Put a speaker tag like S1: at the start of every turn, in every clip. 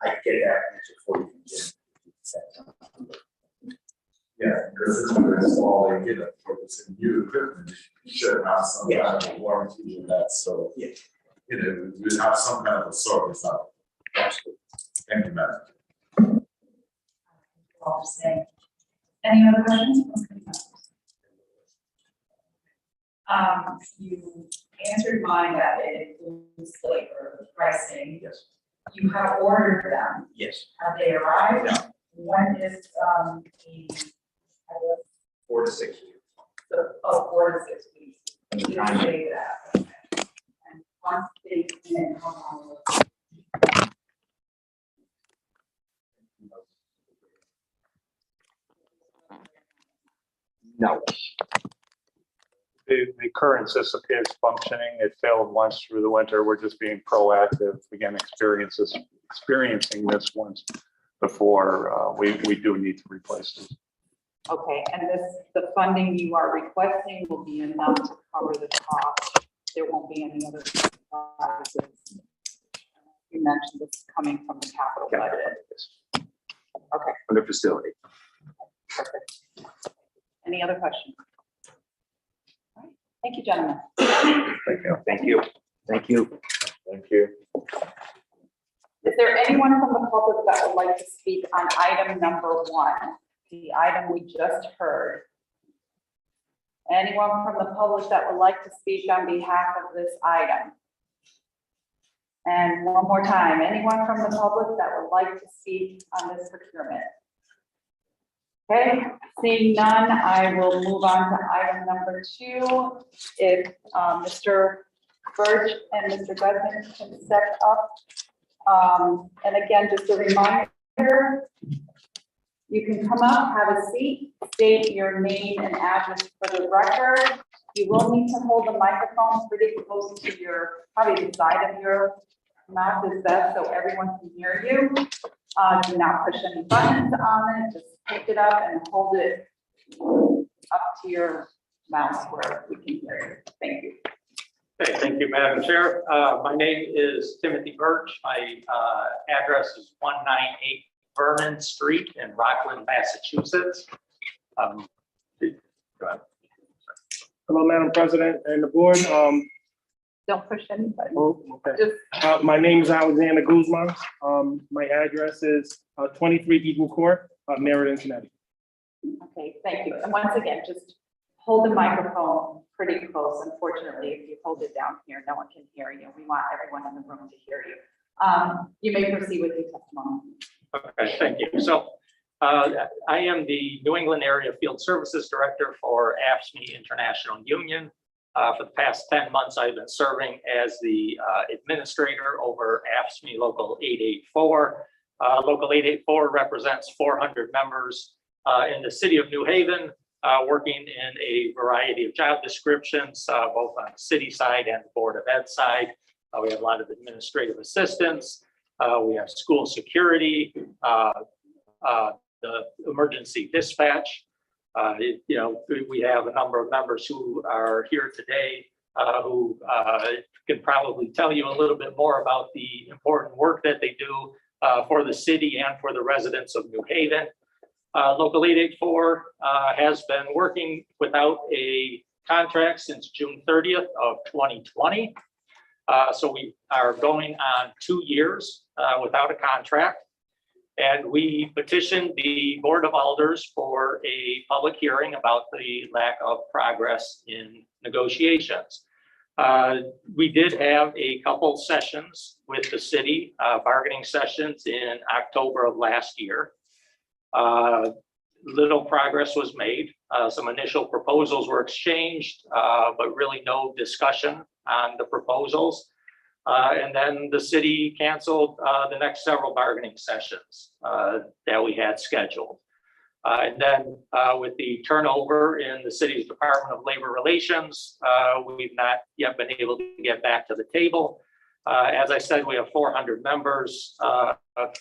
S1: I get that answer for you.
S2: Yeah, because it's all they get up for this new equipment, you should have some kind of a warranty in that, so.
S1: Yeah.
S2: You know, we have some kind of a service out.
S1: Absolutely.
S2: Thank you, Madam.
S3: All the same. Any other questions? You answered mine that it includes labor, pricing.
S1: Yes.
S3: You have ordered them.
S1: Yes.
S3: Have they arrived?
S1: No.
S3: When is the
S1: 4 to 6 weeks.
S3: 4 to 6 weeks?
S1: And
S3: You
S1: the time-
S3: say that. Okay. And once they come in, how long will it
S1: No.
S4: The current system is functioning. It failed once through the winter. We're just being proactive. Again, experiencing this once before we do need to replace this.
S5: Okay, and the funding you are requesting will be enough to cover the cost. There won't be any other surprises. You mentioned this is coming from the capital budget. Okay,
S1: From the facility.
S5: perfect. Any other questions? All right, thank you, gentlemen.
S1: Thank you. Thank you. Thank you.
S4: Thank you.
S5: Is there anyone from the public that would like to speak on item number 1, the item we just heard? Anyone from the public that would like to speak on behalf of this item? And one more time, anyone from the public that would like to speak on this procurement? Okay, seeing none, I will move on to item number 2. If Mr. Birch and Mr. Guzman can step up. And again, just a reminder, you can come up, have a seat, state your name and address for the record. You will need to hold the microphone pretty close to your, probably the side of your mouth is best so everyone can hear you. Do not push any buttons on it, just pick it up and hold it up to your mouth where we can hear you. Thank you.
S6: Okay, thank you, Madam Chair. My name is Timothy Birch. My address is 198 Vernon Street in Rockland, Massachusetts. Go ahead.
S7: Hello, Madam President and the board.
S5: Don't push any buttons.
S7: Okay.
S5: Just
S7: My name is Alexander Guzman. My address is 23 Eagle Court, Meriden, Connecticut.
S5: okay, thank you. And once again, just hold the microphone pretty close. Unfortunately, if you hold it down here, no one can hear you. We want everyone in the room to hear you. You may proceed with your testimony.
S6: Okay, thank you. So I am the New England Area Field Services Director for Afscme International Union. For the past 10 months, I've been serving as the administrator over Afscme Local 884. Local 884 represents 400 members in the city of New Haven, working in a variety of job descriptions, both on the city side and the Board of Ed side. We have a lot of administrative assistants. We have school security, the emergency dispatch. We have a number of members who are here today who can probably tell you a little bit more about the important work that they do for the city and for the residents of New Haven. Local 884 has been working without a contract since June 30th of 2020. So we are going on 2 years without a contract. And we petitioned the Board of Alders for a public hearing about the lack of progress in negotiations. We did have a couple sessions with the city, bargaining sessions in October of last year. Little progress was made. Some initial proposals were exchanged, but really no discussion on the proposals. And then the city canceled the next several bargaining sessions that we had scheduled. And then with the turnover in the city's Department of Labor Relations, we've not yet been able to get back to the table. As I said, we have 400 members.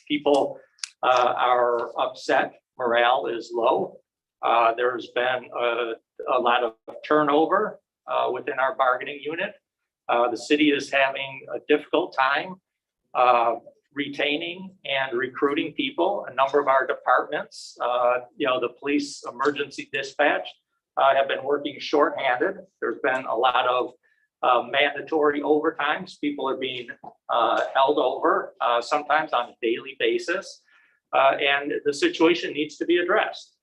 S6: People are upset. Morale is low. There's been a lot of turnover within our bargaining unit. The city is having a difficult time retaining and recruiting people. A number of our departments, the police emergency dispatch, have been working shorthanded. There's been a lot of mandatory overtimes. People are being held over, sometimes on a daily basis. And the situation needs to be addressed.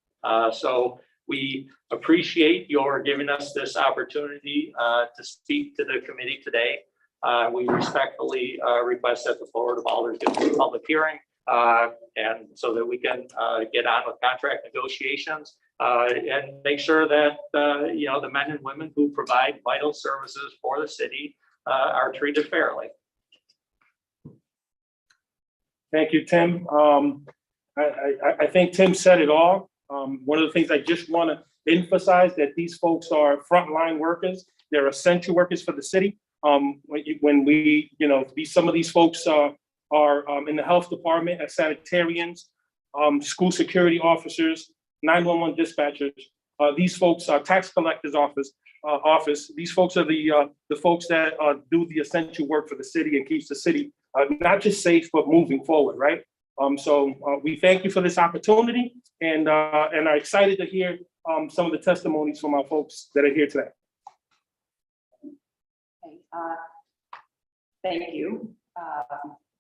S6: So we appreciate your giving us this opportunity to speak to the committee today. We respectfully request that the Board of Alders give a public hearing, and so that we can get on with contract negotiations and make sure that the men and women who provide vital services for the city are treated fairly.
S7: Thank you, Tim. I think Tim said it all. One of the things I just want to emphasize that these folks are frontline workers. They're essential workers for the city. When we, some of these folks are in the health department as sanitarians, school security officers, 911 dispatchers. These folks are tax collectors office. These folks are the folks that do the essential work for the city and keeps the city not just safe but moving forward, right? So we thank you for this opportunity and are excited to hear some of the testimonies from our folks that are here today.
S5: Thank you.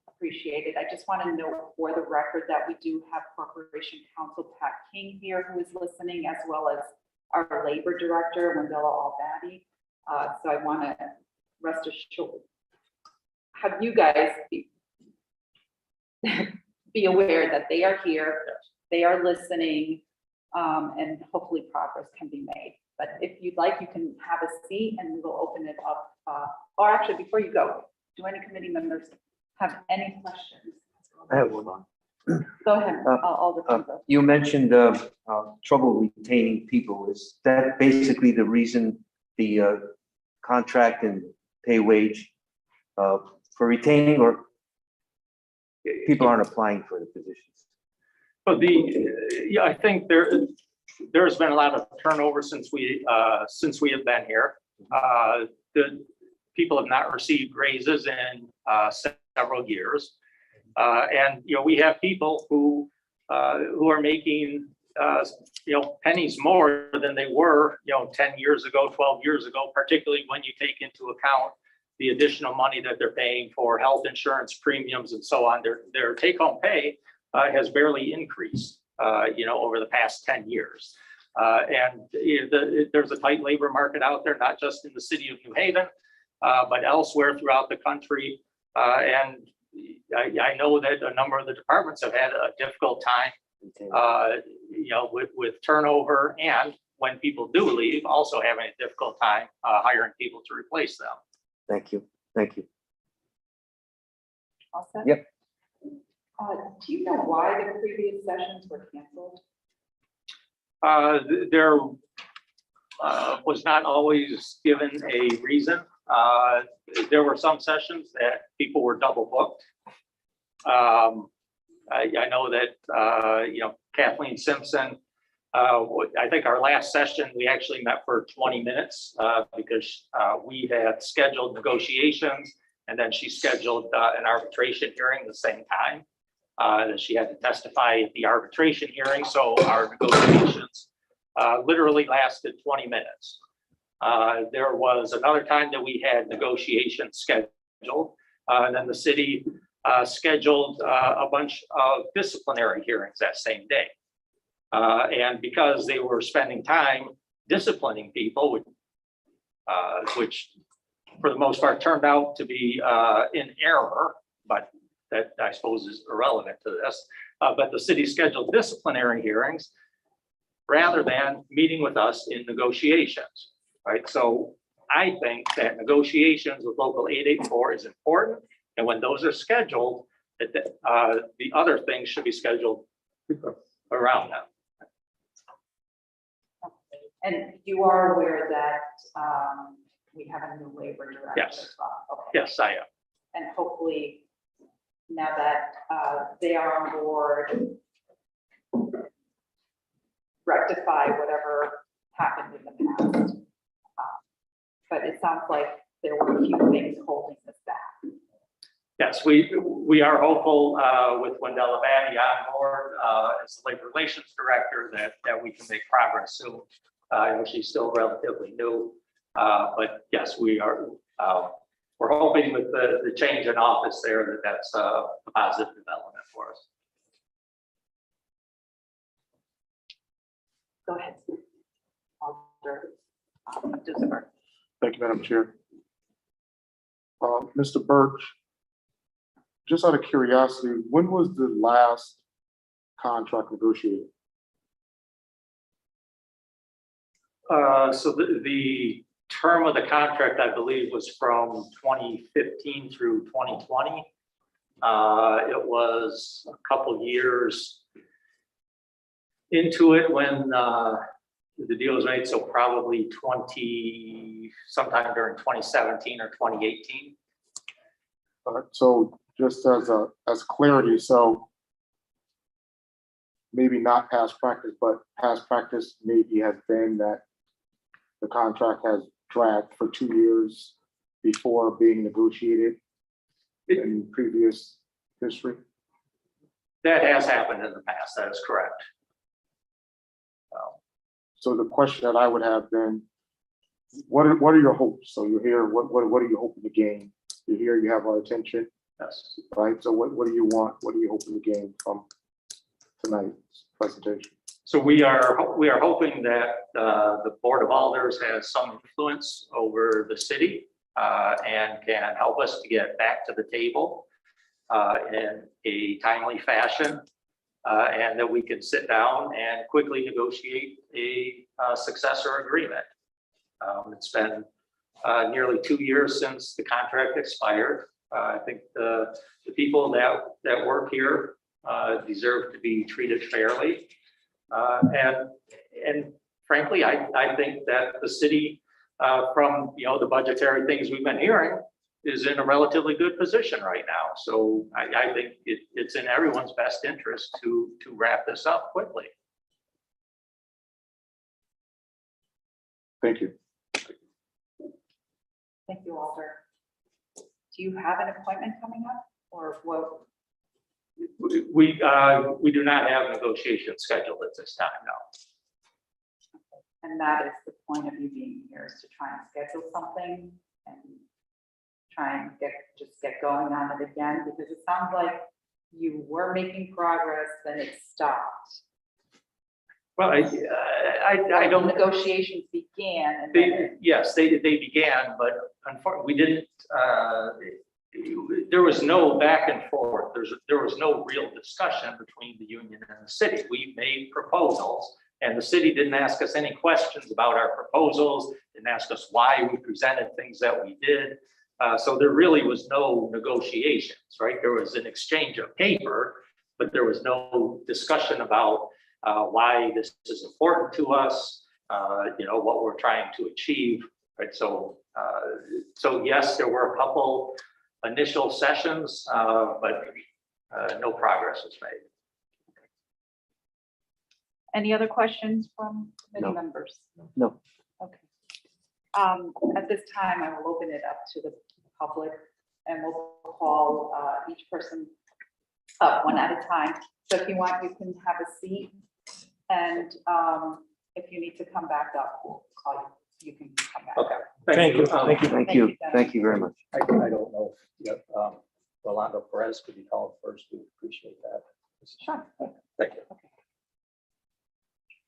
S5: Appreciate it. I just want to note for the record that we do have Corporation Counsel Pat King here who is listening, as well as our labor director, Wendella Albati. So I want to rest assured, have you guys be aware that they are here, they are listening, and hopefully progress can be made. But if you'd like, you can have a seat and we will open it up. Or actually, before you go, do any committee members have any questions?
S1: I have one.
S5: Go ahead, Alderman.
S1: You mentioned trouble retaining people. Is that basically the reason the contract and pay wage for retaining, or people aren't applying for the positions?
S6: But I think there's been a lot of turnover since we have been here. The people have not received raises in several years, and we have people who are making pennies more than they were 10 years ago, 12 years ago, particularly when you take into account the additional money that they're paying for health insurance premiums and so on. Their take-home pay has barely increased, over the past 10 years. And there's a tight labor market out there, not just in the city of New Haven, but elsewhere throughout the country. And I know that a number of the departments have had a difficult time, with turnover, and when people do leave, also having a difficult time hiring people to replace them.
S1: Thank you. Thank you.
S5: All set?
S1: Yep.
S5: Do you know why the previous sessions were canceled?
S6: There was not always given a reason. There were some sessions that people were double booked. I know that, Kathleen Simpson, I think our last session, we actually met for 20 minutes because we had scheduled negotiations, and then she scheduled an arbitration hearing the same time. That she had to testify at the arbitration hearing. So our negotiations literally lasted 20 minutes. There was another time that we had negotiations scheduled, and then the city scheduled a bunch of disciplinary hearings that same day. And because they were spending time disciplining people, which for the most part turned out to be in error, but that I suppose is irrelevant to this, but the city scheduled disciplinary hearings rather than meeting with us in negotiations, right? So I think that negotiations with Local 884 is important, and when those are scheduled, that the other things should be scheduled around them.
S5: And you are aware that we have a new labor director?
S6: Yes.
S5: As well? Okay.
S6: Yes, I am.
S5: And hopefully, now that they are on board, rectify whatever happened in the past. But it sounds like there were a few things holding us back.
S6: Yes, we are hopeful with Wendella Manny on board as the labor relations director that we can make progress soon. I know she's still relatively new, but yes, we are. We're hoping with the change in office there that's a positive development for us.
S5: Go ahead. Alder, Duesenberg.
S8: Thank you, Madam Chair. Mr. Birch, just out of curiosity, when was the last contract negotiated?
S6: So the term of the contract, I believe, was from 2015 through 2020. It was a couple years into it when the deal was made, so probably sometime during 2017 or 2018.
S8: So just as clarity, so maybe not past practice, but past practice maybe has been that the contract has dragged for 2 years before being negotiated in previous history?
S6: That has happened in the past, that is correct.
S8: So the question that I would have then, what are your hopes? So you're here, what are you hoping to gain? You're here, you have our attention,
S6: Yes.
S8: right? So what do you want? What are you hoping to gain from tonight's presentation?
S6: So we are hoping that the Board of Alders has some influence over the city and can help us to get back to the table in a timely fashion, and that we can sit down and quickly negotiate a successor agreement. It's been nearly 2 years since the contract expired. I think the people that work here deserve to be treated fairly. And frankly, I think that the city, from the budgetary things we've been hearing, is in a relatively good position right now. So I think it's in everyone's best interest to wrap this up quickly.
S8: Thank you.
S5: Thank you, Alder. Do you have an appointment coming up or what?
S6: We do not have negotiations scheduled at this time, no.
S5: And that is the point of you being here, is to try and schedule something and try and get going on it again, because it sounds like you were making progress, then it stopped.
S6: Well, I don't.
S5: Negotiations began. And then
S6: Yes, they began, but unfortunately, we didn't. There was no back and forth. There was no real discussion between the union and the city. We made proposals, and the city didn't ask us any questions about our proposals, didn't ask us why we presented things that we did. So there really was no negotiations, right? There was an exchange of paper, but there was no discussion about why this is important to us, what we're trying to achieve, right? So yes, there were a couple initial sessions, but no progress was made.
S5: any other questions from committee
S1: No.
S5: members?
S1: No.
S5: Okay. At this time, I will open it up to the public and we'll call each person up one at a time. So if you want, you can have a seat. And if you need to come back up, we'll call you. You can come back.
S6: Okay.
S7: Thank you. Thank you.
S1: Thank you. Thank you very much.
S6: I don't know if Rolando Perez could be called first. We appreciate that.
S5: Sure.
S6: Thank you.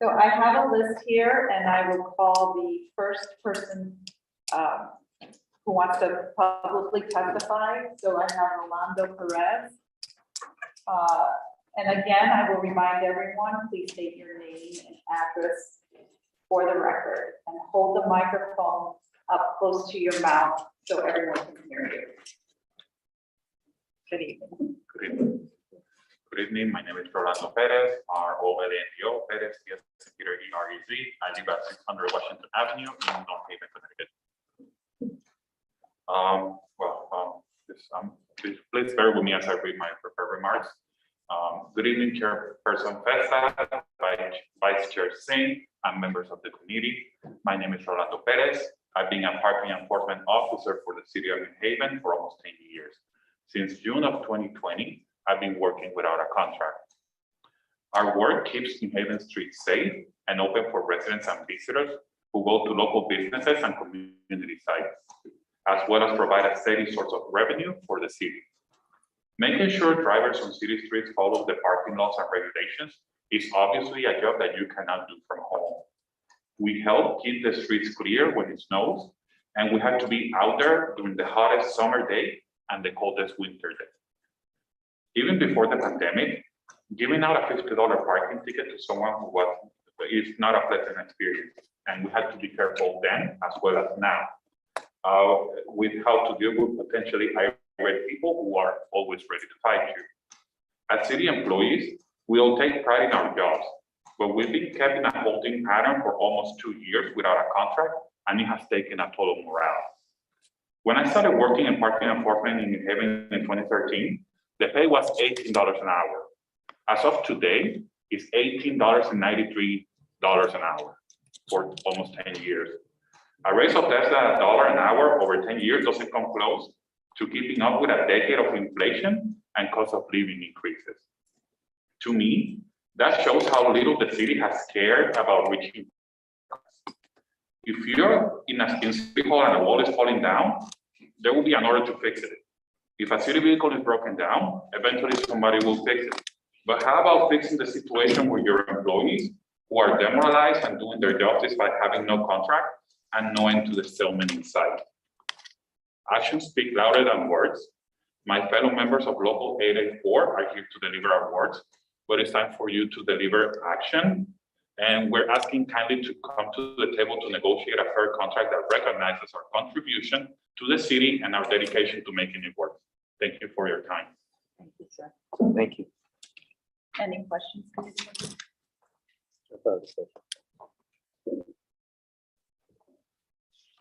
S5: So I have a list here and I will call the first person who wants to publicly testify. So I have Rolando Perez. And again, I will remind everyone, please state your name and address for the record and hold the microphone up close to your mouth so everyone can hear you. Good evening.
S9: Good evening. Good evening. My name is Rolando Perez, ROLANDO Perez, Peter EREZ. I live at 600 Washington Avenue in North Haven, Connecticut. Please bear with me as I read my prepared remarks. Good evening, Chairperson Festa, Vice Chair Singh, and members of the committee. My name is Rolando Perez. I've been a parking enforcement officer for the city of New Haven for almost 10 years. Since June of 2020, I've been working without a contract. Our work keeps New Haven Street safe and open for residents and visitors who go to local businesses and community sites, as well as provide a steady source of revenue for the city. Making sure drivers on city streets follow the parking laws and regulations is obviously a job that you cannot do from home. We help keep the streets clear when it snows, and we have to be out there during the hottest summer day and the coldest winter day. Even before the pandemic, giving out a $50 parking ticket to someone who is not a pleasant experience, and we had to be careful then as well as now with how to deal with potentially irate people who are always ready to fight you. As city employees, we all take pride in our jobs, but we've been kept in a holding pattern for almost 2 years without a contract, and it has taken a toll on morale. When I started working in parking enforcement in New Haven in 2013, the pay was $18 an hour. As of today, it's $18.93 an hour for almost 10 years. A raise of less than $1 an hour over 10 years doesn't come close to keeping up with a decade of inflation and cost of living increases. To me, that shows how little the city has cared about reaching. If you're in City Hall and a wall is falling down, there will be an order to fix it. If a city vehicle is broken down, eventually somebody will fix it. But how about fixing the situation where your employees who are demoralized and doing their jobs despite having no contract and no end to the settlement in sight? Actions speak louder than words. My fellow members of Local 884 are here to deliver our words, but it's time for you to deliver action. And we're asking kindly to come to the table to negotiate a fair contract that recognizes our contribution to the city and our dedication to making it work. Thank you for your time.
S5: Thank you, sir.
S1: Thank you.
S5: Any questions? Committee members?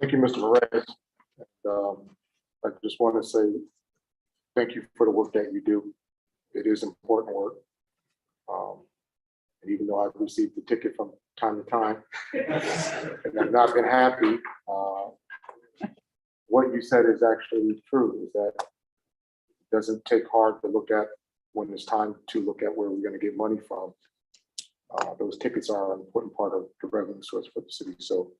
S8: Thank you, Mr. Perez. I just want to say thank you for the work that you do. It is important work. And even though I've received the ticket from time to time, and I've not been happy, what you said is actually true, is that it doesn't take hard to look at when it's time to look at where we're going to get money from. Those tickets are an important part of the revenue source for the city. So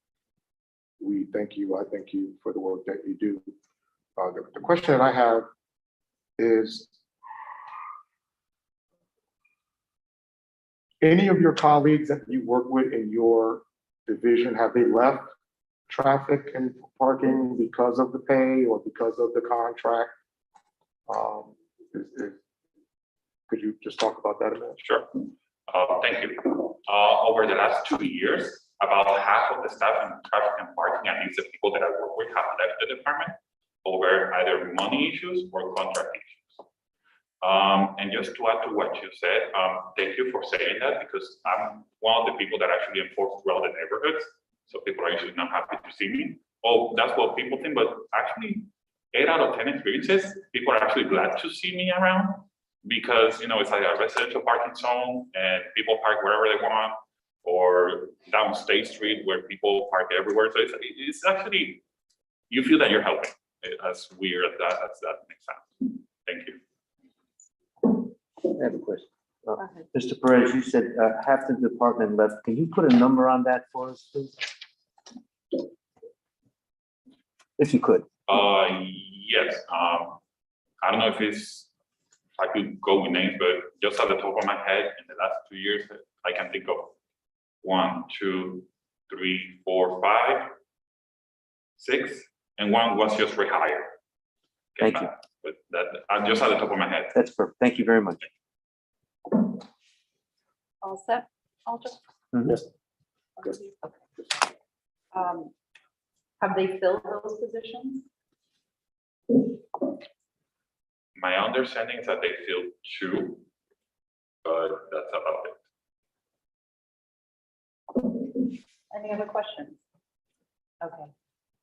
S8: we thank you. I thank you for the work that you do. The question that I have is, any of your colleagues that you work with in your division, have they left traffic and parking because of the pay or because of the contract? Could you just talk about that a minute?
S9: Sure. Thank you. Over the last 2 years, about half of the staff in traffic and parking, at least the people that I work with, have left the department over either money issues or contract issues. And just to add to what you said, thank you for saying that, because I'm one of the people that actually enforce throughout the neighborhoods. So people are usually not happy to see me. Oh, that's what people think, but actually 8 out of 10 experiences, people are actually glad to see me around, because, you know, it's like a residential parking zone and people park wherever they want, or down State Street where people park everywhere. So it's actually, you feel that you're helping, as weird as that makes sense. Thank you.
S1: I have a question. Mr. Perez, you said half the department left. Can you put a number on that for us, please? If you could.
S9: Yes. I don't know if I could go with names, but just at the top of my head, in the last 2 years, I can think of 1, 2, 3, 4, 5, 6, and one was just rehired.
S1: Thank you.
S9: But that, I'm just at the top of my head.
S1: That's perfect. Thank you very much.
S5: All set, Alder?
S8: Yes.
S5: Okay. Have they filled those positions?
S9: My understanding is that they filled 2, but that's about it.
S5: Any other questions? Okay.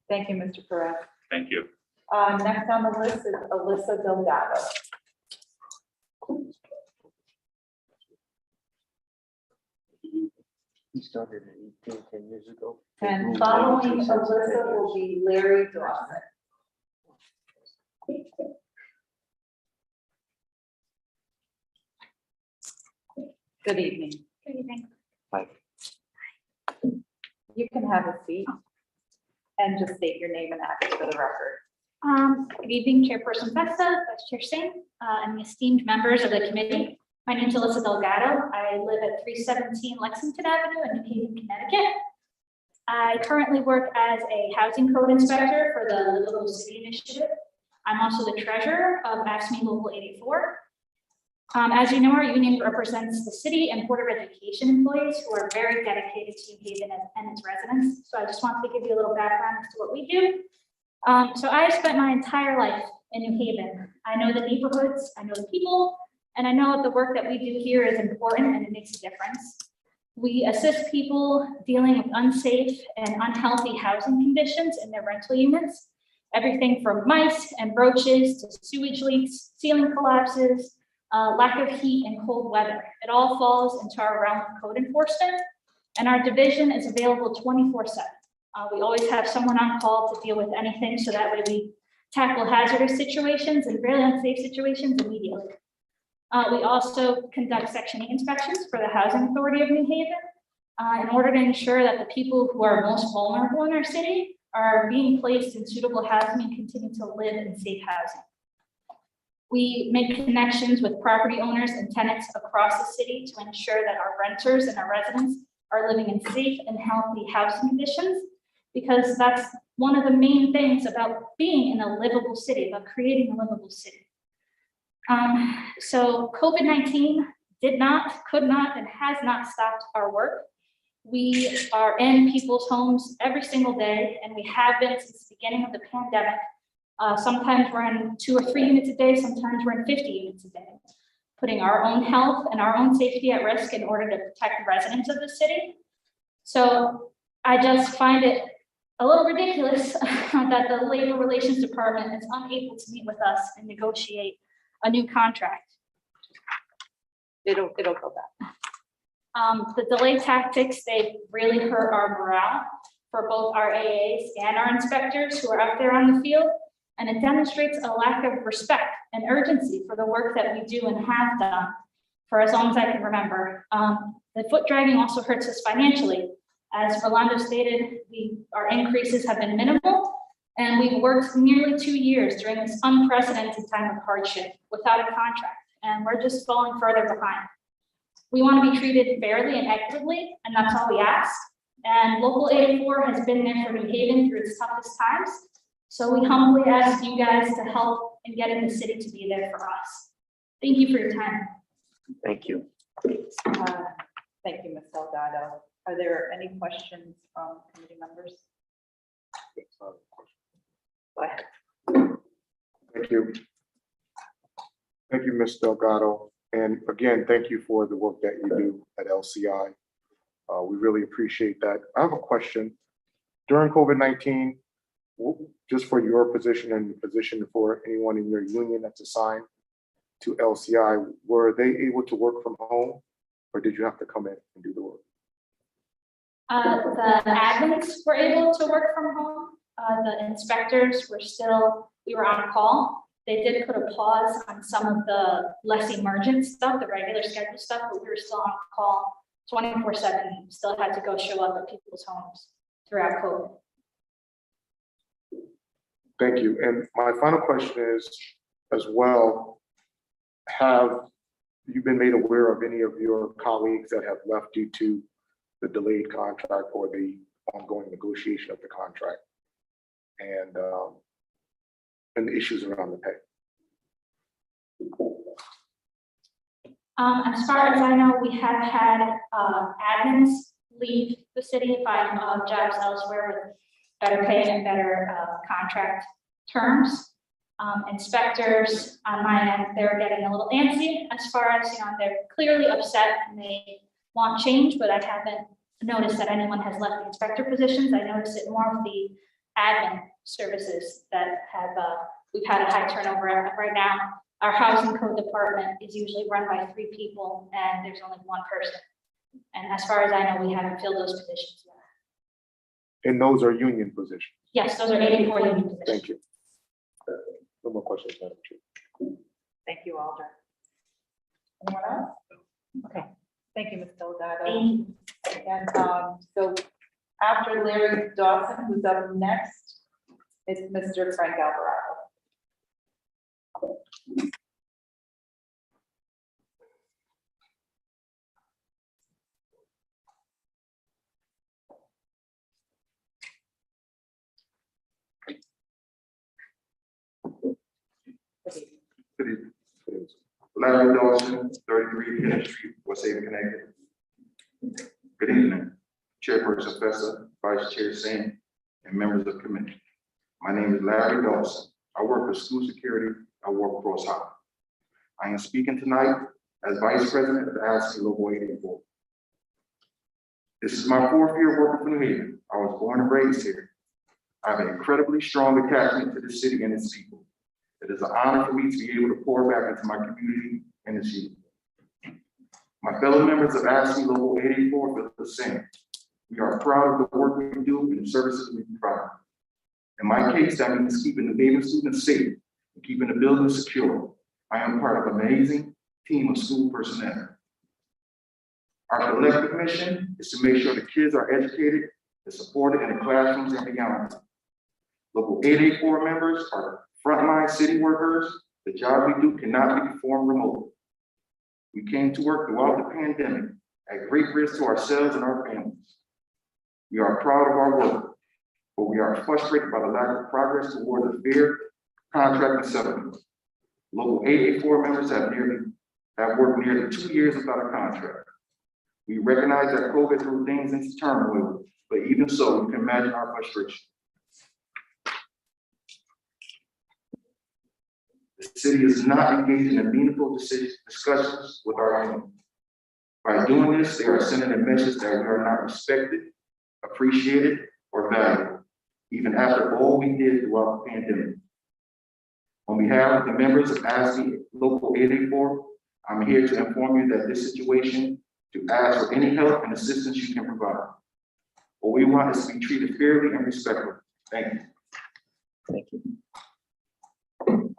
S5: Thank you, Mr. Perez.
S9: Thank you.
S5: Next on the list is Alyssa Delgado.
S1: He started at 10 years ago.
S5: And following Alyssa will be Larry Dawson. Good evening.
S10: Good evening.
S5: You can have a seat and just state your name and address for the record.
S10: Good evening, Chairperson Festa, Vice Chair Singh, and the esteemed members of the committee. My name is Alyssa Delgado. I live at 317 Lexington Avenue in New Haven, Connecticut. I currently work as a housing code inspector for the Livable City Initiative. I'm also the treasurer of Afscme Local 84. As you know, our union represents the city and Board of Education employees who are very dedicated to New Haven and its residents. So I just wanted to give you a little background as to what we do. So I spent my entire life in New Haven. I know the neighborhoods, I know the people, and I know that the work that we do here is important and it makes a difference. We assist people dealing with unsafe and unhealthy housing conditions in their rental units. Everything from mice and roaches to sewage leaks, ceiling collapses, lack of heat and cold weather. It all falls into our realm of code enforcement, and our division is available 24/7. We always have someone on call to deal with anything, so that way we tackle hazardous situations and really unsafe situations immediately. We also conduct Section 8 inspections for the Housing Authority of New Haven in order to ensure that the people who are most vulnerable in our city are being placed in suitable housing and continue to live in safe housing. We make connections with property owners and tenants across the city to ensure that our renters and our residents are living in safe and healthy housing conditions, because that's one of the main things about being in a livable city, about creating a livable city. So COVID-19 did not, could not, and has not stopped our work. We are in people's homes every single day, and we have been since the beginning of the pandemic. Sometimes we're in 2 or 3 units a day, sometimes we're in 50 units a day, putting our own health and our own safety at risk in order to protect the residents of the city. So I just find it a little ridiculous that the Labor Relations Department is unable to meet with us and negotiate a new contract.
S5: It'll go back.
S10: The delay tactics, they really hurt our morale for both our AAs and our inspectors who are out there on the field. And it demonstrates a lack of respect and urgency for the work that we do and have done for as long as I can remember. The foot dragging also hurts us financially. As Rolando stated, our increases have been minimal, and we've worked nearly 2 years during this unprecedented time of hardship without a contract, and we're just falling further behind. We want to be treated fairly and equitably, and that's all we ask. And Local 84 has been there for New Haven through its toughest times. So we humbly ask you guys to help in getting the city to be there for us. Thank you for your time.
S1: Thank you.
S5: Thank you, Ms. Delgado. Are there any questions from committee members? Go ahead.
S8: Thank you. Thank you, Ms. Delgado. And again, thank you for the work that you do at LCI. We really appreciate that. I have a question. During COVID-19, just for your position and the position for anyone in your union that's assigned to LCI, were they able to work from home, or did you have to come in and do the work?
S10: The admins were able to work from home. The inspectors we were on call. They did put a pause on some of the less emergent stuff, the regular scheduled stuff, but we were still on call 24/7, still had to go show up at people's homes throughout COVID.
S8: Thank you. And my final question is, as well, have you been made aware of any of your colleagues that have left due to the delayed contract or the ongoing negotiation of the contract and the issues around the pay?
S10: As far as I know, we have had admins leave the city, find jobs elsewhere with better pay and better contract terms. Inspectors on my end, they're getting a little antsy as far as, they're clearly upset and they want change, but I haven't noticed that anyone has left the inspector positions. I noticed it more with the admin services that have, we've had a high turnover right now. Our housing code department is usually run by 3 people and there's only 1 person. And as far as I know, we haven't filled those positions yet.
S8: And those are union positions?
S10: Yes, those are 84 union positions.
S8: Thank you. No more questions, Madam Chair.
S5: Thank you, Alder. Anyone else? Okay. Thank you, Ms. Delgado.
S10: Thank you.
S5: And so after Larry Dawson, who's up next, is Mr. Frank Alvarado.
S11: Good evening. Larry Dawson, 33 Kenneth Street, West Haven, Connecticut. Good evening, Chairperson Fessa, Vice Chair Singh, and members of the committee. My name is Larry Dawson. I work for school security. I work across High. I am speaking tonight as Vice President of the Afscme Local 84. This is my 4th year working for New Haven. I was born and raised here. I have an incredibly strong attachment to the city and its people. It is an honor for me to be able to pour back into my community and its youth. My fellow members of Afscme Local 84 feel the same. We are proud of the work we do and the services we provide. In my case, that means keeping New Haven students safe and keeping the building secure. I am part of an amazing team of school personnel. Our collective mission is to make sure the kids are educated and supported in the classrooms and beyond. Local 884 members are frontline city workers. The job we do cannot be performed remotely. We came to work throughout the pandemic at great risk to ourselves and our families. We are proud of our work, but we are frustrated by the lack of progress toward a fair contract and settlement. Local 884 members have worked nearly 2 years without a contract. We recognize that COVID threw things into turmoil, but even so, you can imagine our frustration. The city is not engaged in meaningful discussions with our union. By doing this, they are sending a message that we are not respected, appreciated, or valued, even after all we did throughout the pandemic. On behalf of the members of Afscme Local 884, I'm here to inform you that this situation, to ask for any help and assistance you can provide. What we want is to be treated fairly and respectfully. Thank you.
S1: Thank you.
S5: Thank you,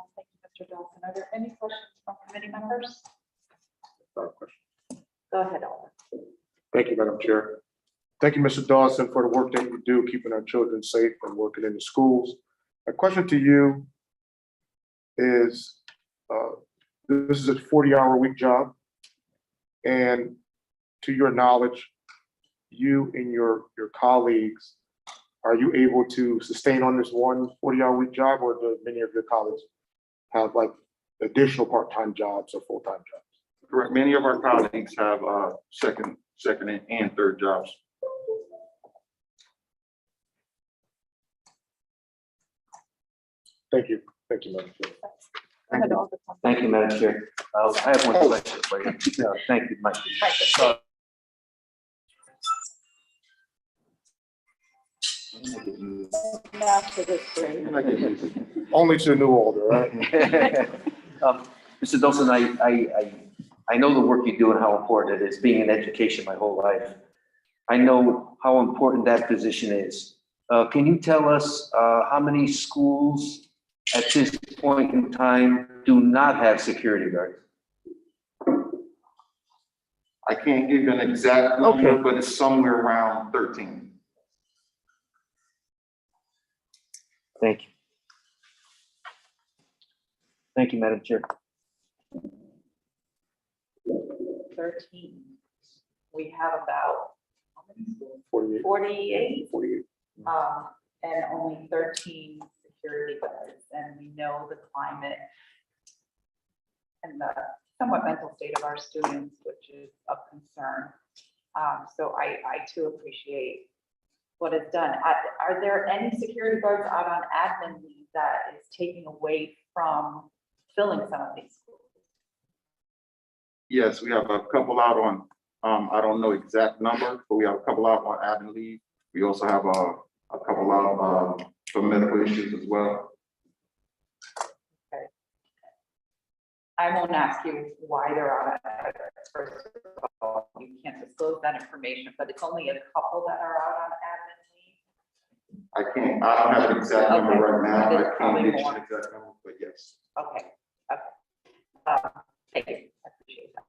S5: Mr. Dawson. Are there any questions from committee members? Go ahead, Alder.
S8: Thank you, Madam Chair. Thank you, Mr. Dawson, for the work that you do, keeping our children safe and working in the schools. My question to you is, this is a 40-hour-a-week job, and to your knowledge, you and your colleagues, are you able to sustain on this one 40-hour-a-week job, or do many of your colleagues have like additional part-time jobs or full-time jobs?
S11: Correct. Many of our colleagues have second and third jobs.
S8: Thank you. Thank you, Madam Chair.
S5: Go ahead, Alder.
S1: Thank you, Madam Chair. I have one question for you. Thank you, Mike.
S5: Not for this grade.
S8: Only to the new older, right?
S1: Mr. Dawson, I know the work you do and how important it is, being in education my whole life. I know how important that position is. Can you tell us how many schools at this point in time do not have security guards?
S11: I can't give you an exact number, but it's somewhere around 13.
S1: Thank you. Thank you, Madam Chair.
S5: 13. We have about
S8: 48.
S5: 48,
S8: 48.
S5: and only 13 security guards. And we know the climate and the somewhat mental state of our students, which is of concern. So I too appreciate what is done. Are there any security guards out on admin leave that is taking away from filling some of these schools?
S11: Yes, we have a couple out on, I don't know exact number, but we have a couple out on admin leave. We also have a couple out for medical issues as well.
S5: Okay. I won't ask you why they're on it. First of all, you can't disclose that information, but it's only a couple that are out on admin leave.
S11: I don't have an exact number right now.
S5: It's
S11: I can't
S5: probably
S11: give you
S5: more.
S11: an exact number, but yes.
S5: Okay, okay. Thank you, I appreciate that.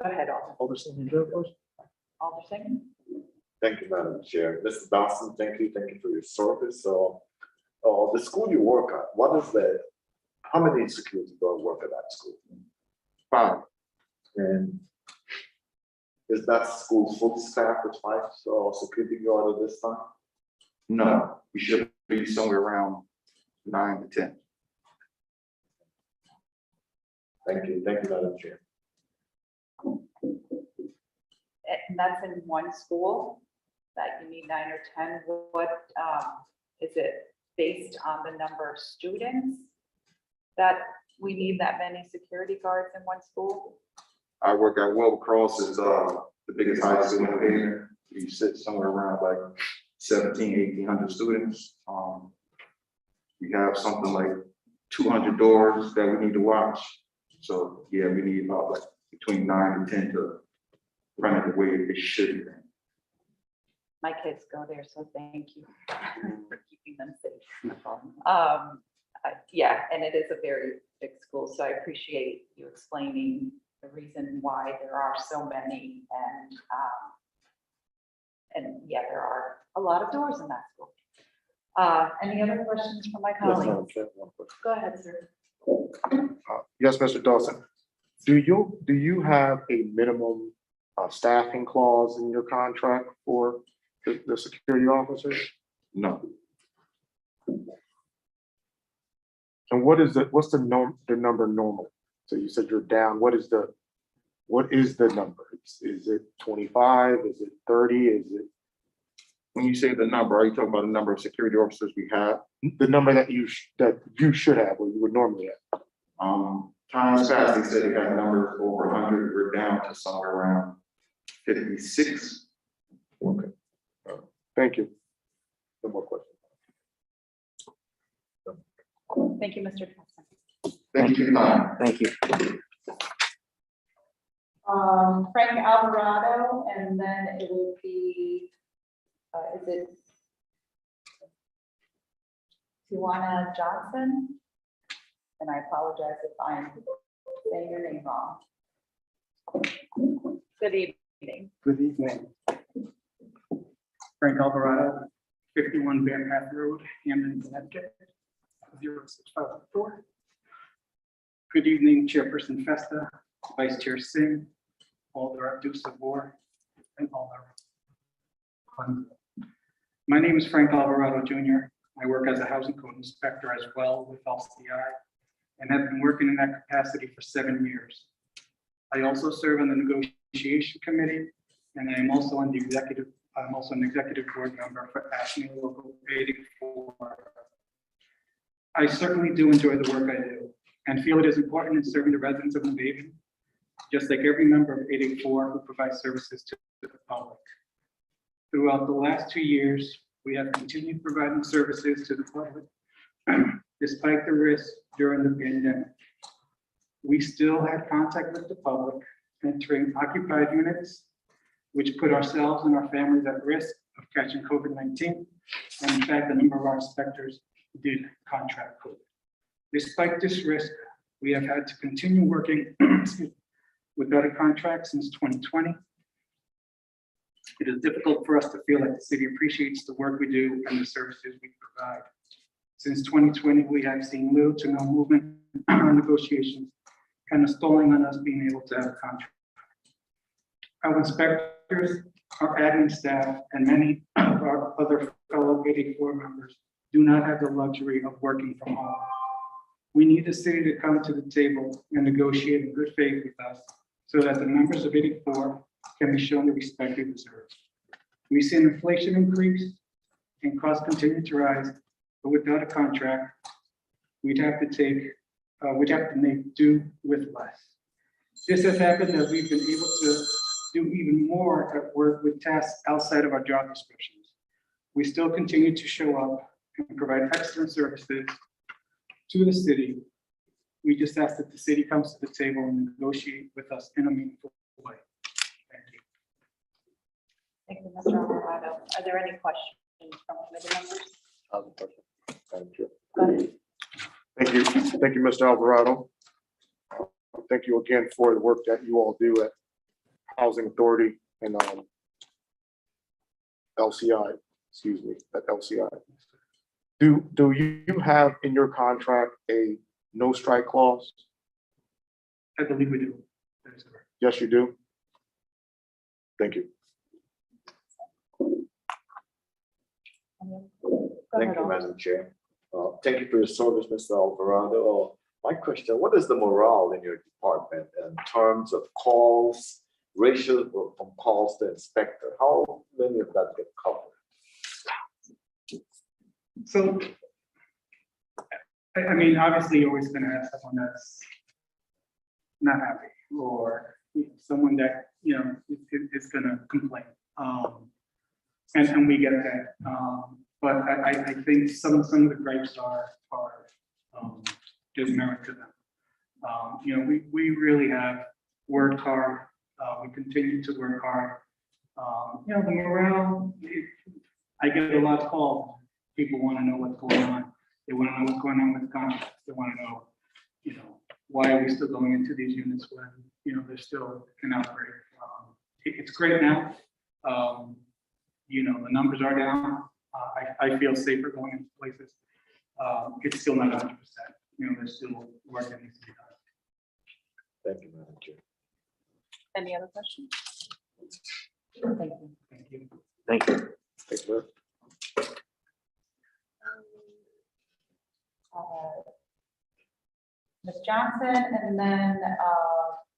S5: Go ahead, Alderson. Alderson.
S2: Thank you, Madam Chair. Mr. Dawson, thank you for your service. So, the school you work at, how many security guards work at that school? 5. And is that school fully staffed with 5 security guards at this time?
S11: No, we should be somewhere around 9 to 10.
S2: Thank you, Madam Chair.
S5: And that's in one school that you need 9 or 10. What, is it based on the number of students that we need that many security guards in one school?
S11: I work at Cross is the biggest high school in the area. We sit somewhere around like 1,800 students. We have something like 200 doors that we need to watch. So yeah, we need about like between 9 and 10 to run it the way it should be.
S5: My kids go there, so thank you for keeping them safe. Yeah, and it is a very big school, so I appreciate you explaining the reason why there are so many, and yeah, there are a lot of doors in that school. Any other questions from my
S8: Yes, Madam
S5: colleagues?
S8: Chair, one question.
S5: Go ahead, sir.
S8: Yes, Mr. Dawson. Do you have a minimum staffing clause in your contract for the security officers?
S11: No,
S8: And what's the number normal? So you said you're down. What is the number? Is it 25? Is it 30? Is it
S11: when you say the number, are you talking about the number of security officers we have?
S8: the number that you should have, or you would normally have?
S11: Times past, they said they got numbers over 100. We're down to somewhere around 56.
S8: Okay. Thank you. No more questions.
S5: Thank you, Mr. Thompson.
S11: Thank you for your time.
S1: Thank you.
S5: Frank Alvarado, and then it will be, is it Tijuana Johnson? And I apologize if I'm saying your name wrong. Good evening.
S12: Good evening. Frank Alvarado, 51 Van Path Road, Hamden, Connecticut, 06504. Good evening, Chairperson Festa, Vice Chair Singh, all the reps of board, and all the. My name is Frank Alvarado Jr. I work as a housing code inspector as well with Afscme, and have been working in that capacity for 7 years. I also serve on the negotiation committee, and I am also on the executive. I'm also an executive board member for Afscme Local 84. I certainly do enjoy the work I do and feel it is important in serving the residents of New Haven, just like every member of 884 who provides services to the public. Throughout the last 2 years, we have continued providing services to the public despite the risk during the pandemic. We still had contact with the public, entering occupied units, which put ourselves and our families at risk of catching COVID-19. And in fact, a number of our inspectors did contract COVID. Despite this risk, we have had to continue working without a contract since 2020. It is difficult for us to feel like the city appreciates the work we do and the services we provide. Since 2020, we have seen little to no movement on negotiations, kind of stalling on us being able to have a contract. Our inspectors, our admin staff, and many of our other fellow 84 members do not have the luxury of working from home. We need the city to come to the table and negotiate in good faith with us so that the members of 84 can be shown the respect they deserve. We see an inflation increase and costs continue to rise, but without a contract, we'd have to make do with less. This has happened as we've been able to do even more at work with tasks outside of our job descriptions. We still continue to show up and provide excellent services to the city. We just ask that the city comes to the table and negotiate with us in a meaningful way. Thank you.
S5: Thank you, Mr. Alvarado. Are there any questions from committee members?
S8: Madam Chair.
S5: Go ahead.
S8: Thank you, Mr. Alvarado. Thank you again for the work that you all do at Housing Authority and LCI, excuse me, at LCI. Do you have in your contract a no strike clause?
S12: I believe we do. That is correct.
S8: Yes, you do. Thank you.
S2: Thank you, Madam Chair. Thank you for your service, Mr. Alvarado. My question, what is the morale in your department in terms of calls, ratio from calls to inspector? How many of that get covered?
S12: So, I mean, obviously, you're always gonna have someone that's not happy, or someone that, you know, is gonna complain. And we get that. But I think some of the gripes are there's merit to them. You know, we really have worked hard. We continue to work hard. You know, the morale, I get a lot of calls. People want to know what's going on. They want to know what's going on with the contracts. They want to know, you know, why are we still going into these units when, you know, there's still an outbreak. It's great now. You know, the numbers are down. I feel safer going into places. It's still not 100%. You know, there's still work that needs to be done.
S2: Thank you, Madam Chair.
S5: Any other questions? Thank you.
S12: Thank you.
S1: Thank you.
S2: Thank you.
S5: Ms. Johnson, and then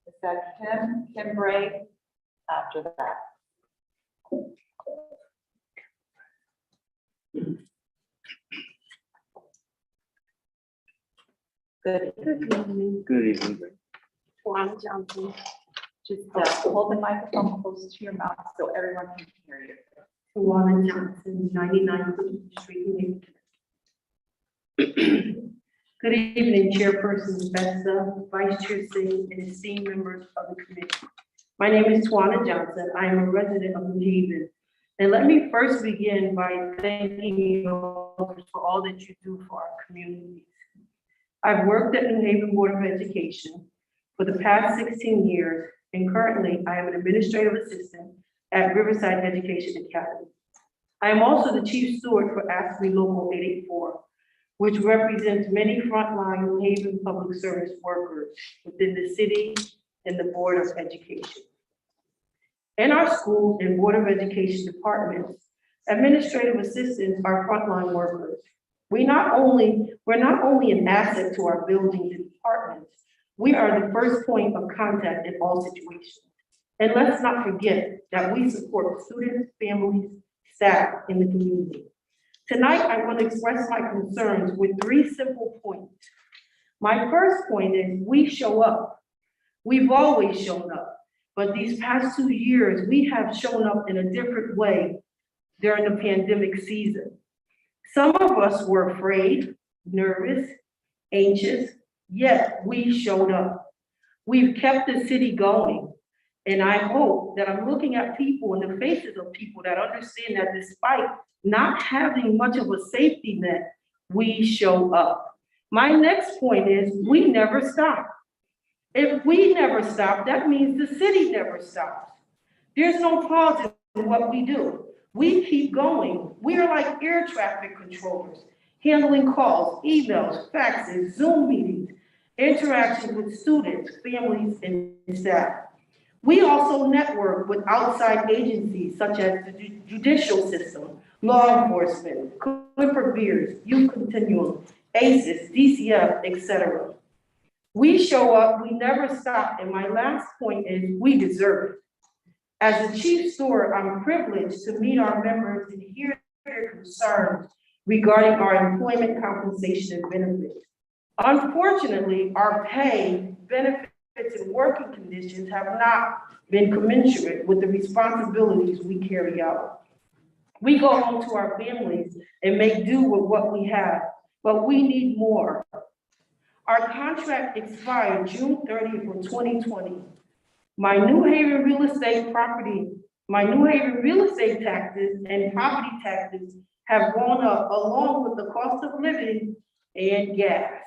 S5: is that Kim Bray after that? Good evening.
S1: Good evening.
S3: Juan Johnson.
S5: Just hold the microphone close to your mouth so everyone can hear you.
S3: Juan Johnson, 99 Clinton Street, New Haven. Good evening, Chairperson Bessa, Vice Chair Singh, and esteemed members of the committee. My name is Tawana Johnson. I am a resident of New Haven. And let me first begin by thanking you for all that you do for our communities. I've worked at New Haven Board of Education for the past 16 years, and currently I am an administrative assistant at Riverside Education Academy. I am also the chief steward for Afscme Local 884, which represents many frontline New Haven public service workers within the city and the Board of Education. In our schools and Board of Education departments, administrative assistants are frontline workers. We're not only an asset to our buildings and departments, we are the first point of contact in all situations. And let's not forget that we support students, families, staff in the community. Tonight, I want to express my concerns with 3 simple points. My first point is we show up. We've always shown up, but these past 2 years, we have shown up in a different way during the pandemic season. Some of us were afraid, nervous, anxious, yet we showed up. We've kept the city going. And I hope that I'm looking at people in the faces of people that understand that despite not having much of a safety net, we show up. My next point is we never stop. If we never stop, that means the city never stops. There's no pause in what we do. We keep going. We are like air traffic controllers, handling calls, emails, faxes, Zoom meetings, interactions with students, families, and staff. We also network with outside agencies such as the judicial system, law enforcement, Clifford Beers, Youth Continuum, ACES, DCF, etc. We show up, we never stop, and my last point is we deserve it. As a chief steward, I'm privileged to meet our members and hear their concerns regarding our employment compensation and benefits. Unfortunately, our pay, benefits, and working conditions have not been commensurate with the responsibilities we carry out. We go home to our families and make do with what we have, but we need more. Our contract expired June 30th of 2020. My New Haven real estate taxes and property taxes have gone up along with the cost of living and gas.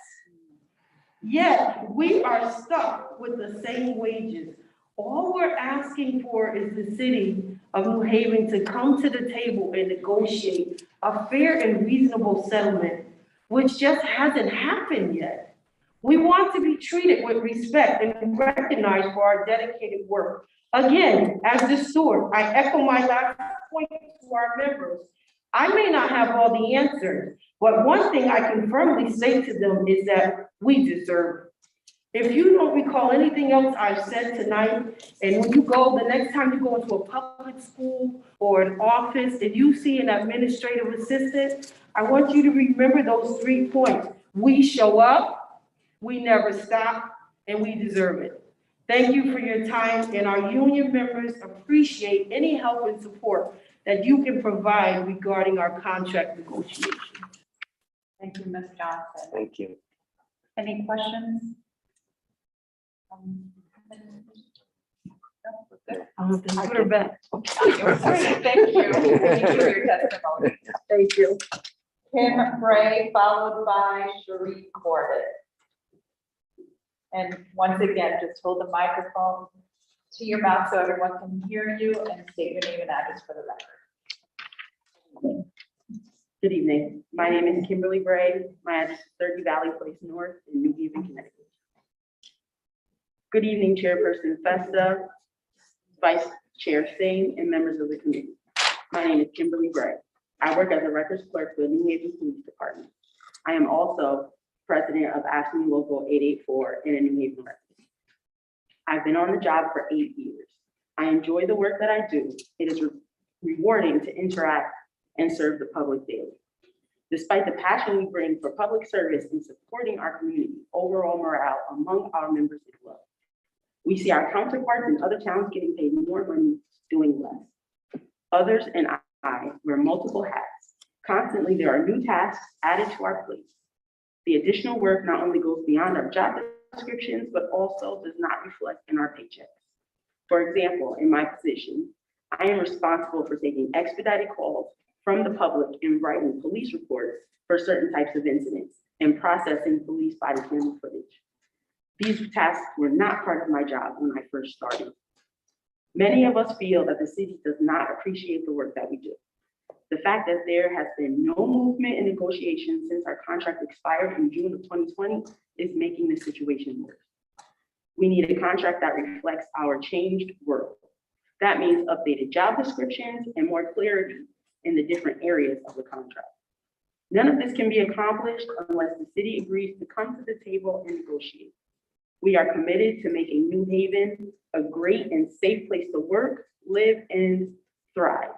S3: Yet we are stuck with the same wages. All we're we're asking for is the city of New Haven to come to the table and negotiate a fair and reasonable settlement, which just hasn't happened yet. We want to be treated with respect and recognized for our dedicated work. Again, as the steward, I echo my last point to our members. I may not have all the answers, but one thing I can firmly say to them is that we deserve it. If you don't recall anything else I've said tonight, and when you go, the next time you go into a public school or an office and you see an administrative assistant, I want you to remember those 3 points. We show up, we never stop, and we deserve it. Thank you for your time, and our union members appreciate any help and support that you can provide regarding our contract negotiations.
S5: Thank you, Ms. Johnson.
S1: Thank you.
S5: Any questions?
S3: Put her back.
S5: Thank you. Thank you for your testimony.
S3: Thank you.
S5: Kim Bray, followed by Sheree Corbett. And once again, just hold the microphone to your mouth so everyone can hear you, and state your name and address for the record.
S13: Good evening. My name is Kimberly Bray. My address is 30 Valley Place North in New Haven, Connecticut. Good evening, Chairperson Festa, Vice Chair Singh, and members of the committee. My name is Kimberly Bray. I work as a records clerk for the New Haven Police Department. I am also president of Afscme Local 884 in a New Haven record. I've been on the job for 8 years. I enjoy the work that I do. It is rewarding to interact and serve the public daily. Despite the passion we bring for public service and supporting our community, overall morale among our members is low. We see our counterparts in other towns getting paid more money doing less. Others and I wear multiple hats. Constantly, there are new tasks added to our plate. The additional work not only goes beyond our job descriptions, but also does not reflect in our paychecks. For example, in my position, I am responsible for taking expedited calls from the public and writing police reports for certain types of incidents and processing police body camera footage. These tasks were not part of my job when I first started. Many of us feel that the city does not appreciate the work that we do. The fact that there has been no movement in negotiations since our contract expired in June of 2020 is making the situation worse. We need a contract that reflects our changed world. That means updated job descriptions and more clarity in the different areas of the contract. None of this can be accomplished unless the city agrees to come to the table and negotiate. We are committed to making New Haven a great and safe place to work, live, and thrive.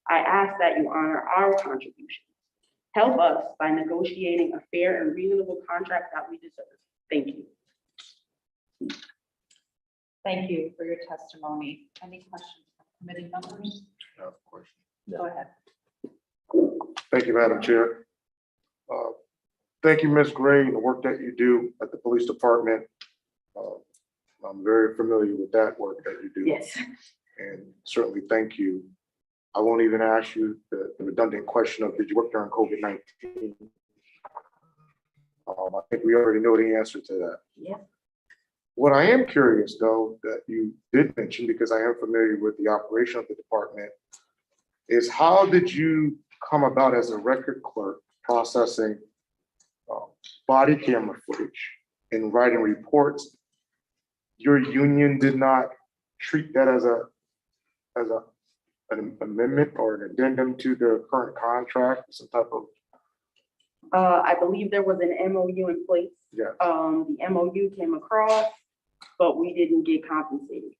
S13: I ask that you honor our contributions. Help us by negotiating a fair and reasonable contract that we deserve. Thank you.
S5: Thank you for your testimony. Any questions from committee members?
S8: No, of course.
S5: Go ahead.
S8: Thank you, Madam Chair. Thank you, Ms. Gray, the work that you do at the police department. I'm very familiar with that work that you do.
S13: Yes.
S8: And certainly thank you. I won't even ask you the redundant question of, did you work during COVID-19? I think we already know the answer to that.
S13: Yeah.
S8: What I am curious, though, that you did mention, because I am familiar with the operation of the department, is how did you come about as a record clerk processing body camera footage and writing reports? Your union did not treat that as an amendment or an addendum to the current contract, some type of?
S13: I believe there was an MOU in place.
S8: Yeah.
S13: The MOU came across, but we didn't get compensated.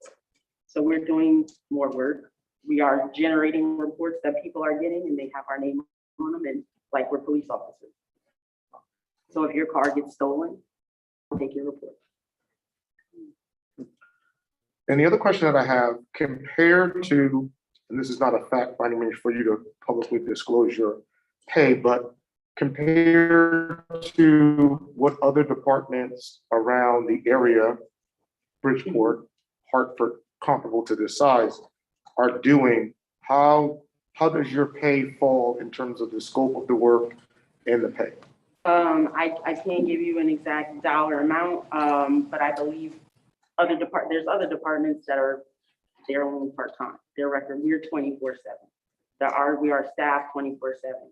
S13: So we're doing more work. We are generating reports that people are getting and they have our name on them, and like we're police officers. So if your car gets stolen, take your report.
S8: And the other question that I have, compared to, and this is not a fact by any means for you to publicly disclose your pay, but compared to what other departments around the area, Bridgeport, Hartford, comparable to this size, are doing, how does your pay fall in terms of the scope of the work and the pay?
S13: I can't give you an exact dollar amount, but I believe there's other departments that are they're only part-time. Their record, we're 24/7. We are staffed 24/7.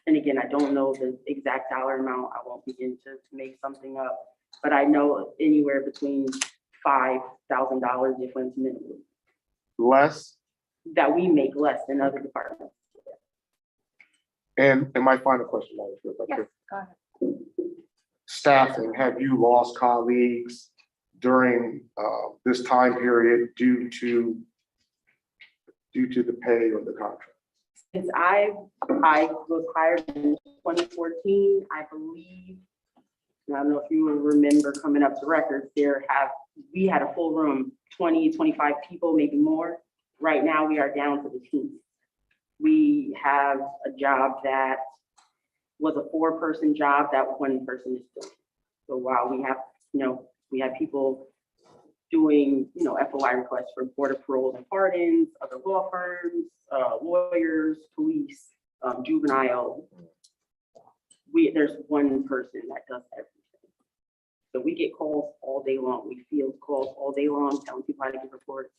S13: And again, I don't know the exact dollar amount. I won't begin to make something up, but I know anywhere between $5,000 difference minimum
S8: Less,
S13: that we make less than other departments.
S8: and my final question, Madam Chair, if I could.
S5: Go ahead.
S8: Staffing, have you lost colleagues during this time period due to the pay or the contract?
S13: Since I was hired in 2014, I believe, and I don't know if you will remember coming up to records, we had a full room, 20, 25 people, maybe more. Right now, we are down to the team. We have a job that was a 4-person job that one person is doing. So while we have, we have people doing, FOI requests for border paroles and pardons, other law firms, lawyers, police, juvenile. There's one person that does everything. So we get calls all day long. We field calls all day long, telling people how to give reports.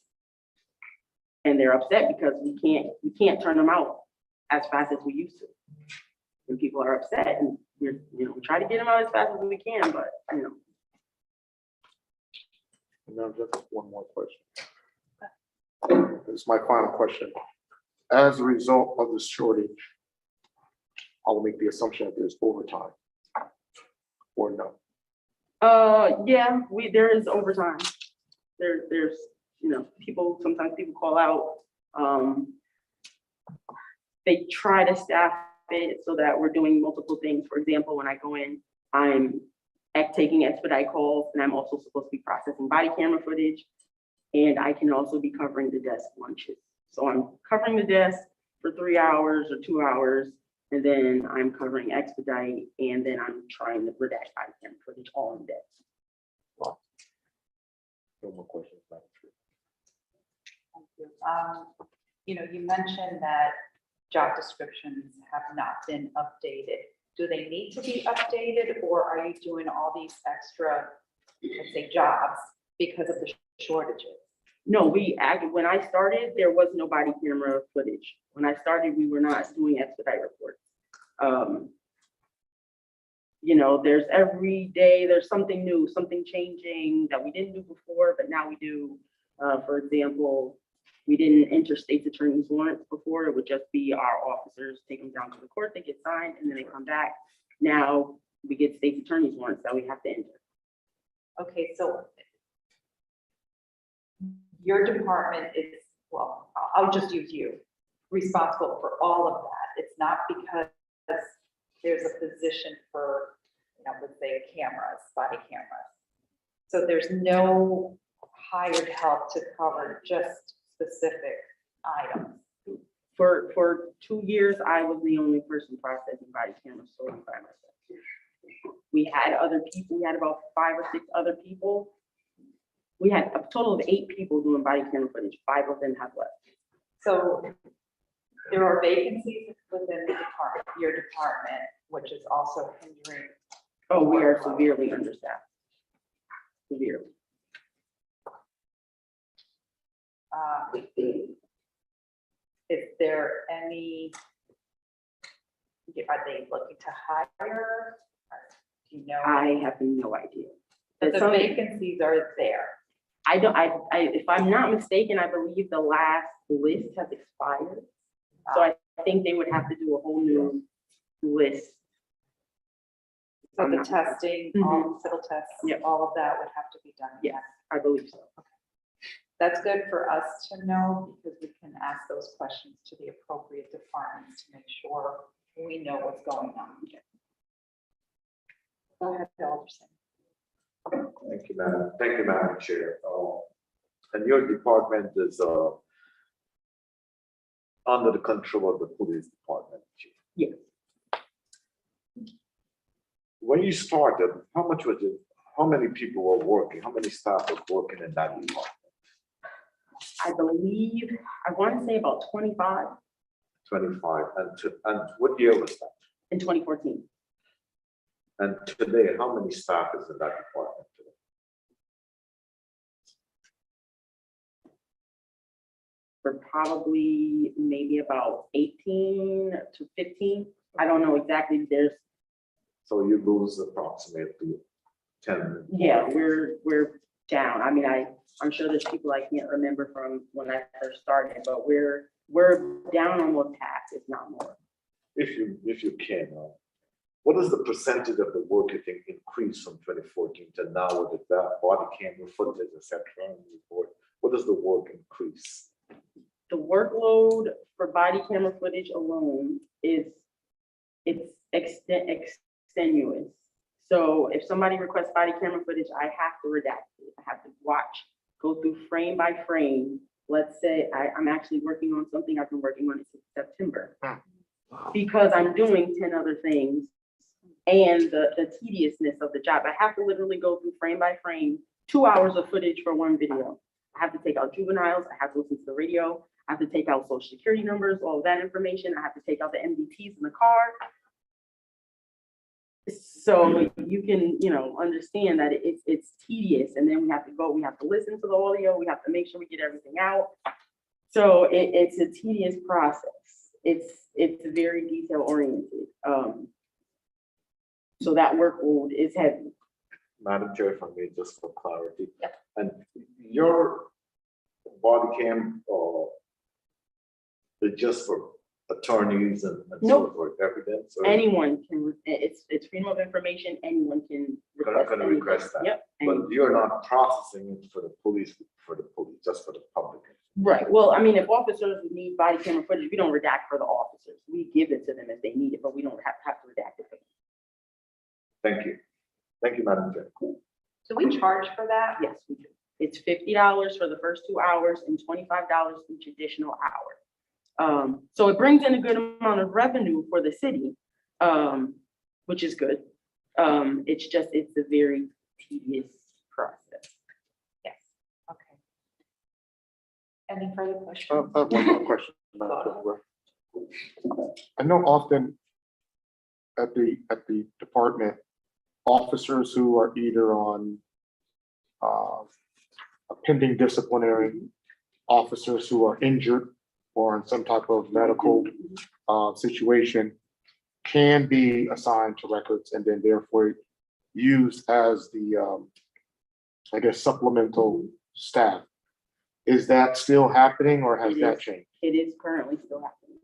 S13: And they're upset because we can't turn them out as fast as we used to. And people are upset, and we try to get them out as fast as we can, but
S8: And then just one more question. This is my final question. As a result of this shortage, I will make the assumption that there's overtime or no.
S13: Yeah, there is overtime. There's sometimes people call out. They try to staff it so that we're doing multiple things. For example, when I go in, I'm taking expedite calls, and I'm also supposed to be processing body camera footage, and I can also be covering the desk lunches. So I'm covering the desk for 3 hours or 2 hours, and then I'm covering expedite, and then I'm trying to redact body camera footage all in desk.
S8: No more questions, Madam Chair.
S5: Thank you. You mentioned that job descriptions have not been updated. Do they need to be updated, or are you doing all these extra, let's say, jobs because of the shortages?
S13: No, when I started, there was no body camera footage. When I started, we were not doing expedite reports. There's every day, there's something new, something changing that we didn't do before, but now we do. For example, we didn't enter state's attorney's warrants before. It would just be our officers take them down to the court, they get signed, and then they come back. Now we get state's attorney's warrants that we have to enter.
S5: Okay, so your department is, well, I'll just use you, responsible for all of that. It's not because there's a position for, let's say cameras, body cameras. So there's no hired help to cover just specific items.
S13: For 2 years, I was the only person processing body cameras solely by myself. We had other people, we had about 5 or 6 other people. We had a total of 8 people doing body camera footage. 5 of them have left.
S5: So there are vacancies within the department, your department, which is also hindering.
S13: Oh, we are severely understaffed. Severely.
S5: Is there any, are they looking to hire? Do you know?
S13: I have no idea.
S5: But the vacancies are there.
S13: If I'm not mistaken, I believe the last list has expired. So I think they would have to do a whole new list.
S5: So the testing, all the civil tests, all of that would have to be done.
S13: Yes, I believe so.
S5: That's good for us to know, because we can ask those questions to the appropriate departments to make sure we know what's going on. Go ahead, Alderson.
S2: Thank you, Madam Chair. And your department is under the control of the police department.
S13: Yes.
S2: When you started, how many people were working? How many staff were working in that department?
S13: I believe, I want to say about 25.
S2: 25. And what year was that?
S13: In 2014.
S2: And today, how many staff is in that department today?
S13: for probably maybe about 18 to 15. I don't know exactly.
S2: So you lose approximately 10.
S13: Yeah, we're down. I mean, I'm sure there's people I can't remember from when I first started, but we're down almost half, if not more.
S2: If you can, what is the percentage of the work you think increased from 2014 to now with that body camera footage, et cetera, and report? What does the work increase?
S13: The workload for body camera footage alone it's extenuous. So if somebody requests body camera footage, I have to redact it. I have to go through frame by frame. Let's say I'm actually working on something I've been working on since September. Because I'm doing 10 other things and the tediousness of the job. I have to literally go through frame by frame, 2 hours of footage for one video. I have to take out juveniles. I have to listen to the radio. I have to take out social security numbers, all of that information. I have to take out the MDTs in the car. So you can, understand that it's tedious. And then we have to listen to the audio. We have to make sure we get everything out. So it's a tedious process. It's very detail oriented. So that workload is heavy.
S2: Madam Chair, if I may, just for clarity. Yep. And your body cam, is just for attorneys and
S13: Nope.
S2: for evidence? Or
S13: Anyone can, it's freedom of information. Anyone can request.
S2: gonna request that?
S13: Yep.
S2: But you're not processing it for the police, just for the public.
S13: Right. Well, I mean, if officers need body camera footage, we don't redact for the officers. We give it to them if they need it, but we don't have to redact it for them.
S2: Thank you. Thank you, Madam Chair.
S5: Do we charge for that?
S13: Yes, we do. It's $50 for the first 2 hours and $25 each additional hour. So it brings in a good amount of revenue for the city, which is good. It's a very tedious process.
S5: Yes. Okay. Any further
S8: I
S5: questions?
S8: have one more question. Madam Chair. I know often at the department, officers who are either on a pending disciplinary, officers who are injured or in some type of medical situation can be assigned to records and then therefore used as the, I guess, supplemental staff. Is that still happening or has that changed?
S13: It is currently still happening.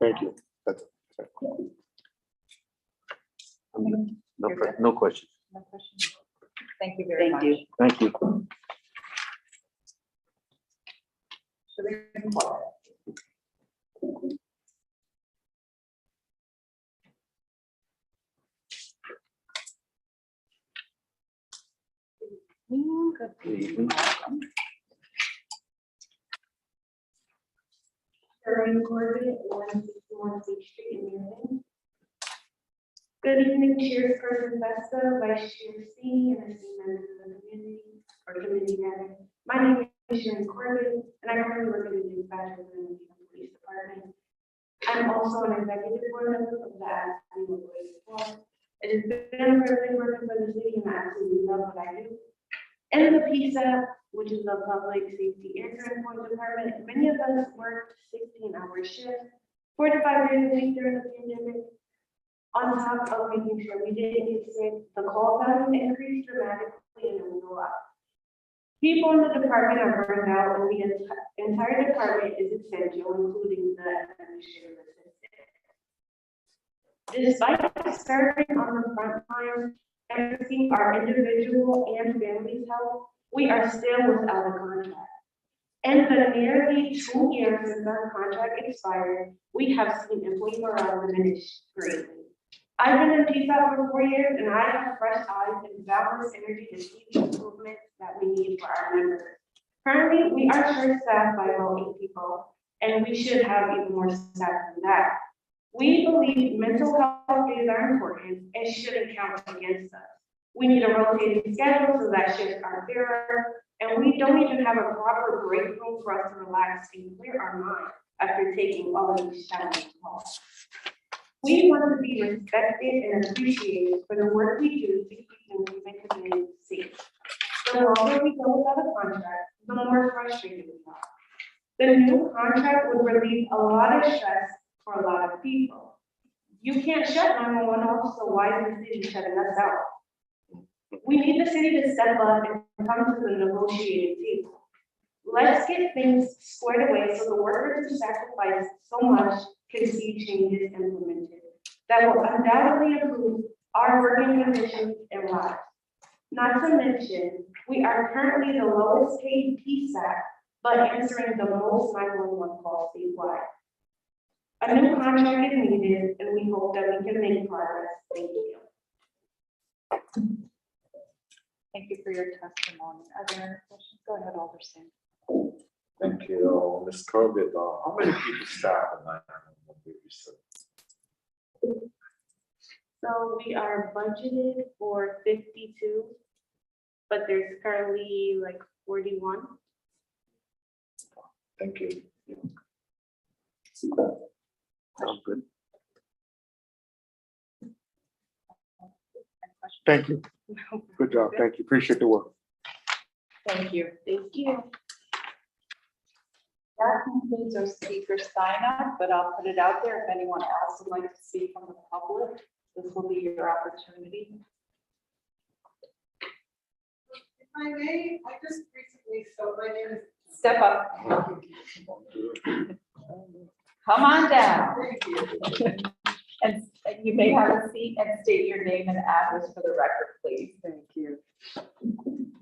S8: Thank you. That's it.
S1: No questions.
S5: No questions? Thank you very much.
S13: Thank you.
S1: Thank you.
S5: Should we move forward? Good evening. Welcome.
S3: Sharon Corbett, 161 Beach Street in Union. Good evening, Chairperson Vesta, Vice Chair C, and esteemed members of the committee rather. My name is Sharon Corbett, and I currently work in the dispatch within the police department. I'm also an executive board member of the Afscme Police Force. It has been a privilege working for the city, and I absolutely love what I do. And the PSAP, which is the Public Safety and Transport Department, many of us worked 16-hour shifts, 4 to 5 days a week during the pandemic. On top of making sure we didn't get sick, the call volume increased dramatically and it was a lot. People in the department are burned out, and the entire department is essential, including the administrative assistant. Despite serving on the front line and risking our individual and family's health, we are still without a contract. In the nearly 2 years since our contract expired, we have seen employee morale diminish greatly. I've been in PSAP for 4 years, and I have fresh eyes and boundless energy to see the improvements that we need for our members. Currently, we are short-staffed by about 8 people, and we should have even more staff than that. We believe mental health days are important and shouldn't count against us. We need a rotating schedule so that shifts are fairer, and we don't even have a proper break room for us to relax and clear our mind after taking all of these challenging calls. We want to be respected and appreciated for the work we do to keep the community safe. The longer we go without a contract, the more frustrated we are. The new contract would relieve a lot of stress for a lot of people. You can't shut 911 off, so why is the city shutting us down? We need the city to step up and come to the negotiating table. Let's get things squared away so the workers who sacrifice so much can see changes implemented that will undoubtedly improve our working conditions and lives. Not to mention, we are currently the lowest paid PSAC, but answering the most 911 calls statewide. A new contract is needed, and we hope that we can make progress. Thank you.
S5: Thank you for your testimony. Are there any questions? Go ahead, Alderson.
S2: Thank you, Ms. Corbett. How many people staff in 911?
S13: So we are budgeted for 52, but there's currently like 41.
S2: Thank you.
S1: Sounds good.
S8: Thank you. Good job. Thank you. Appreciate the work.
S5: Thank you.
S13: Thank you.
S5: That concludes our speaker sign up, but I'll put it out there if anyone else would like to speak from the public. This will be your opportunity.
S14: If I may, I just recently, so my name is.
S5: Step up. Come on down.
S14: Thank you.
S5: And you may have a seat and state your name and address for the record, please.
S14: Thank you.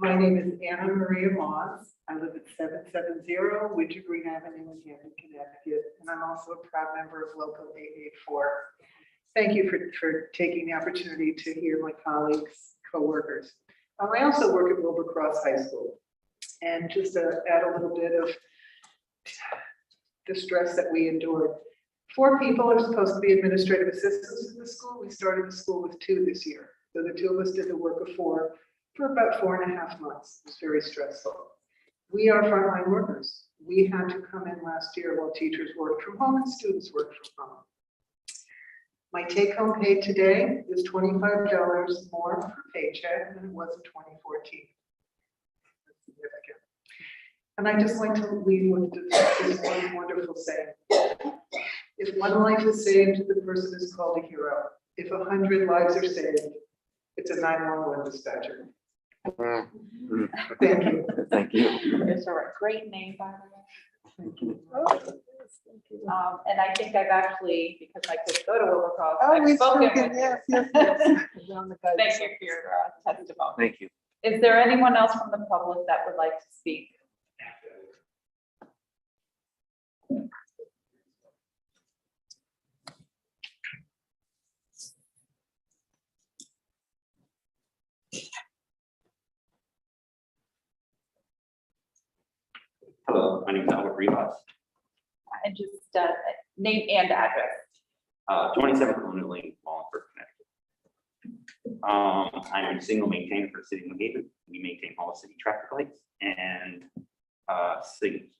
S14: My name is Anna Maria Moss. I live at 770 Wintergreen Avenue in Hampton, Connecticut, and I'm also a proud member of Local 884. Thank you for taking the opportunity to hear my colleagues, co-workers. I also work at Wilbur-Cross High School. And just to add a little bit of the stress that we endured. 4 people are supposed to be administrative assistants in the school. We started the school with 2 this year. So the 2 of us did the work of 4 for about 4.5 months. It was very stressful. We are frontline workers. We had to come in last year while teachers worked from home and students worked from home. My take-home pay today is $25 more per paycheck than it was in 2014. That's significant. And I just like to leave with this one wonderful saying. If one life is saved, the person is called a hero. If 100 lives are saved, it's a 911 dispatcher. Thank you.
S1: Thank you.
S5: It's a great name, by the way. And I think I've actually, because I could go to Wilbur-Cross, I've spoken with you. Thank you for your testimony.
S1: Thank you.
S5: Is there anyone else from the public that would like to speak?
S15: Hello, my name is Albert Rivas,
S5: And just name and address.
S15: 27 Colonial Lane, Wallingford, Connecticut. I'm a single maintainer for the city of New Haven. We maintain all city traffic lights and signals.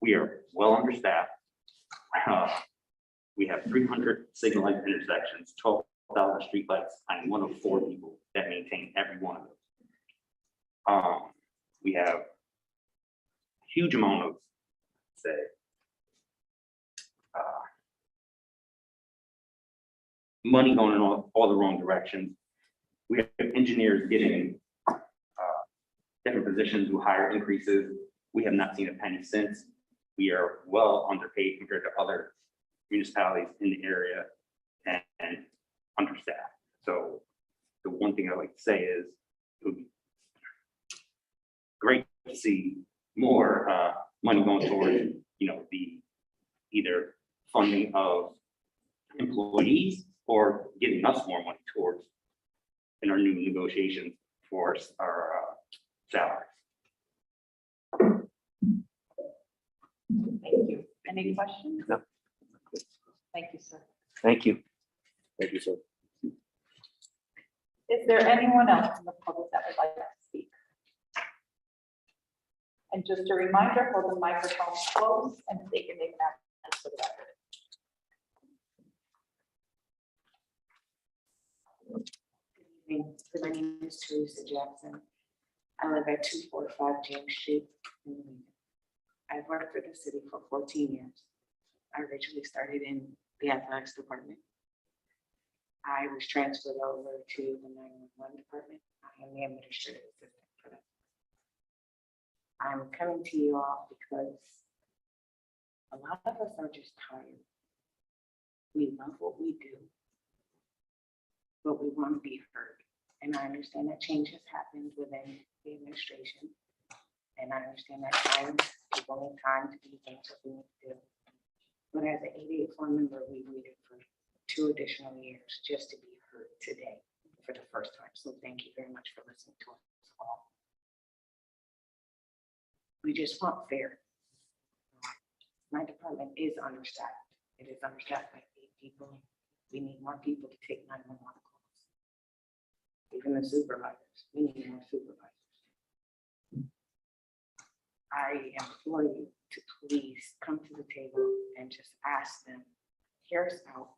S15: We are well understaffed. We have 300 signal light intersections, 12,000 street lights. I'm one of 4 people that maintain every one of those. We have a huge amount of, say, money going in all the wrong directions. We have engineers getting different positions who hire increases. We have not seen a penny since. We are well underpaid compared to other municipalities in the area and understaffed. So the one thing I like to say is it would be great to see more money going towards, the either funding of employees or getting us more money towards in our new negotiations for our salaries.
S5: Thank you. Any questions?
S1: No.
S5: Thank you, sir.
S1: Thank you.
S8: Thank you, sir.
S5: Is there anyone else in the public that would like to speak? And just a reminder, hold the microphone close and state your name and address for the record.
S16: My name is Teresa Jackson.
S13: I live at 245 James Street in Lincoln. I've worked for the city for 14 years. I originally started in the athletics department. I was transferred over to the 911 department. I am the administrative assistant for that. I'm coming to you all because a lot of us are just tired. We love what we do, but we want to be heard. And I understand that change has happened within the administration. And I understand that people need time to do things that we need to do. But as an 884 member, we waited for 2 additional years just to be heard today for the first time. So thank you very much for listening to us all. We just want fair. My department is understaffed. It is understaffed by 8 people. We need more people to take 911 calls. Even the supervisors, we need more supervisors. I implore you to please come to the table and just ask them, hear us out,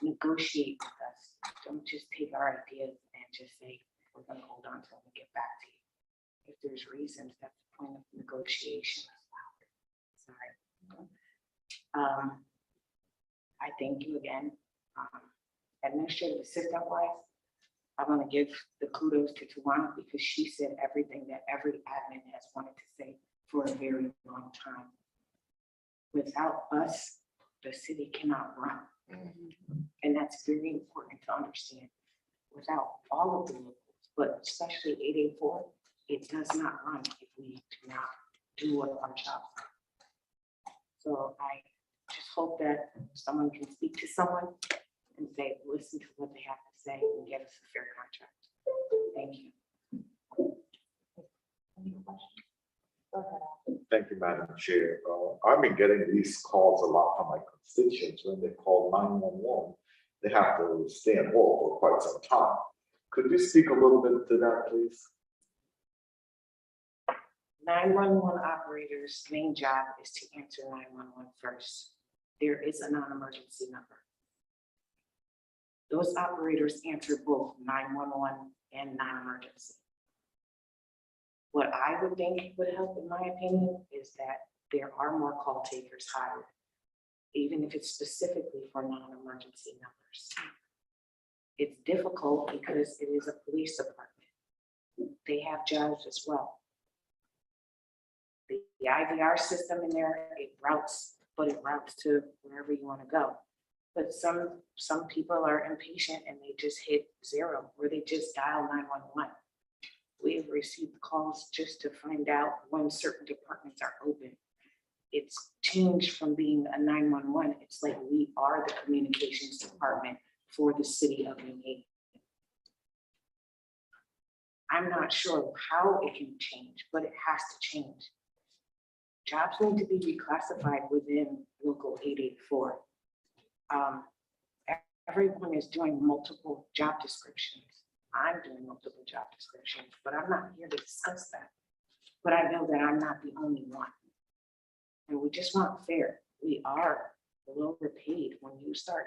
S13: negotiate with us. Don't just take our ideas and just say, we're gonna hold on till we get back to you. If there's reasons, that's the point of negotiation. Sorry. I thank you again. Administrative assistant wise, I want to give the kudos to Tawana because she said everything that every admin has wanted to say for a very long time. Without us, the city cannot run. And that's very important to understand. Without all of the locals, but especially 884, it does not run if we do not do what our jobs are. So I just hope that someone can speak to someone and say, listen to what they have to say and get us a fair contract. Thank you.
S5: Any questions? Go ahead.
S2: Thank you, Madam Chair. I've been getting these calls a lot from my constituents. When they call 911, they have to stay on hold for quite some time. Could you speak a little bit to that, please?
S13: 911 operators' main job is to answer 911 first. There is a non-emergency number. Those operators answer both 911 and non-emergency. What I would think would help, in my opinion, is that there are more call takers hired, even if it's specifically for non-emergency numbers. It's difficult because it is a police department. They have jobs as well. The IVR system in there, it routes to wherever you want to go. But some people are impatient and they just hit 0 or they just dial 911. We have received calls just to find out when certain departments are open. It's changed from being a 911. It's like we are the communications department for the city of New Haven. I'm not sure how it can change, but it has to change. Jobs need to be reclassified within local 884. Everyone is doing multiple job descriptions. I'm doing multiple job descriptions, but I'm not here to discuss that. But I know that I'm not the only one. And we just want fair. We are lower paid. When you start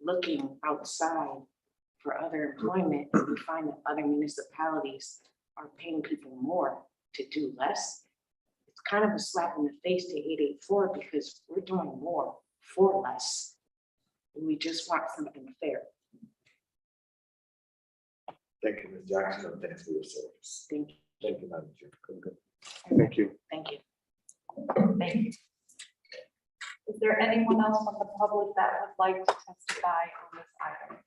S13: looking outside for other employment, and you find that other municipalities are paying people more to do less, it's kind of a slap in the face to 884 because we're doing more for less. And we just want something fair.
S2: Thank you, Ms. Jackson, and thanks for your service.
S13: Thank you.
S2: Thank you, Madam Chair.
S7: Thank you.
S13: Thank you.
S5: Thank you. Is there anyone else from the public that would like to testify on this item?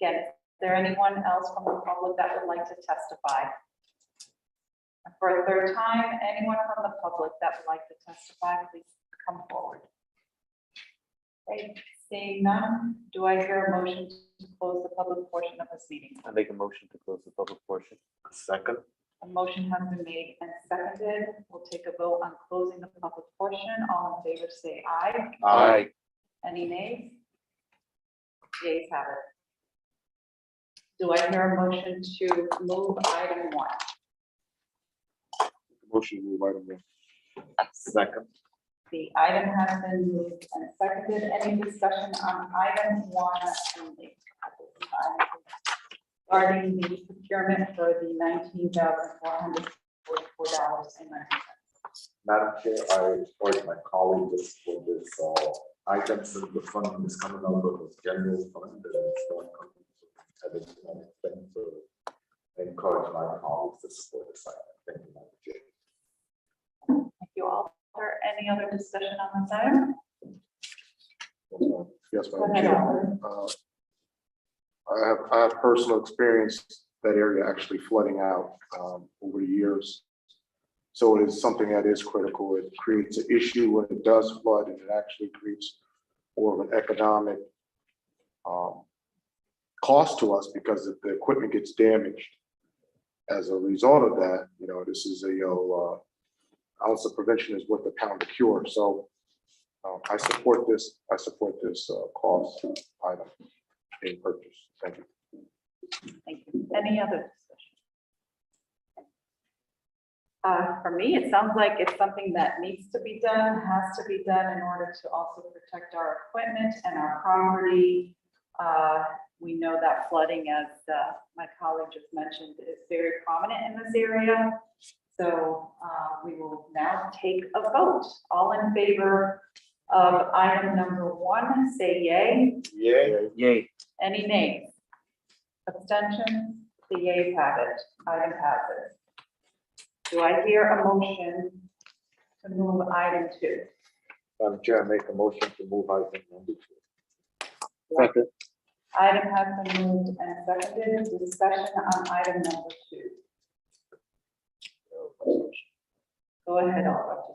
S5: Again, is there anyone else from the public that would like to testify? And for a third time, anyone from the public that would like to testify, please come forward. Okay, seeing none, do I hear a motion to close the public portion of this meeting?
S1: I make a motion to close the public portion.
S2: Second.
S5: A motion has been made and seconded. We'll take a vote on closing the public portion. All in favor, say aye.
S2: Aye.
S5: Any nays? Yeas have it. Do I hear a motion to move item 1?
S8: Motion to move item 1.
S2: Second.
S5: The item has been moved and seconded. Any discussion on item 1 only at this time? regarding the procurement for the $19,444.90.
S2: Madam Chair, I urge my colleagues for this, items and the funding is coming out of the general fund. And it's not coming to the thing, so I encourage my colleagues to support this item. Thank you, Madam Chair.
S5: Thank you all. Is there any other discussion on this item?
S8: Yes,
S5: Go
S8: Madam
S5: ahead,
S8: Chair.
S5: Albert.
S8: I have personal experience that area actually flooding out over the years. So it is something that is critical. It creates an issue when it does flood, and it actually creates more of an economic cost to us because if the equipment gets damaged as a result of that, this is ounce of prevention is worth a pound of cure. So I support this. I support this cost item being purchased. Thank you.
S5: Thank you. Any other discussion? For me, it sounds like it's something that needs to be done, has to be done in order to also protect our equipment and our property. We know that flooding, as my colleague just mentioned, is very prominent in this area. So we will now take a vote. All in favor of item number 1, say yay.
S2: Yay.
S1: Yay.
S5: Any nays? Abstentions? The yeas have it. Item passes. Do I hear a motion to move item 2?
S2: Madam Chair, I make a motion to move item number 2.
S8: Second.
S5: Item has been moved and seconded. Discussion on item number 2. Go ahead, Alberto.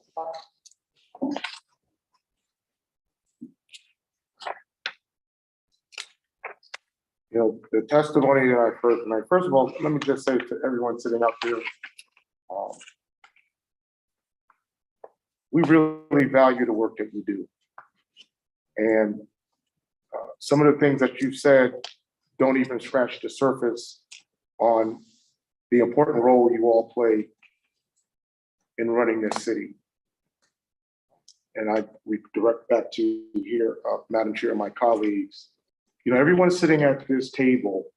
S8: The testimony that I heard tonight, first of all, let me just say to everyone sitting up here, we really value the work that you do. And some of the things that you've said don't even scratch the surface on the important role you all play in running this city. And we direct that to here, Madam Chair, and my colleagues. Everyone sitting at this table,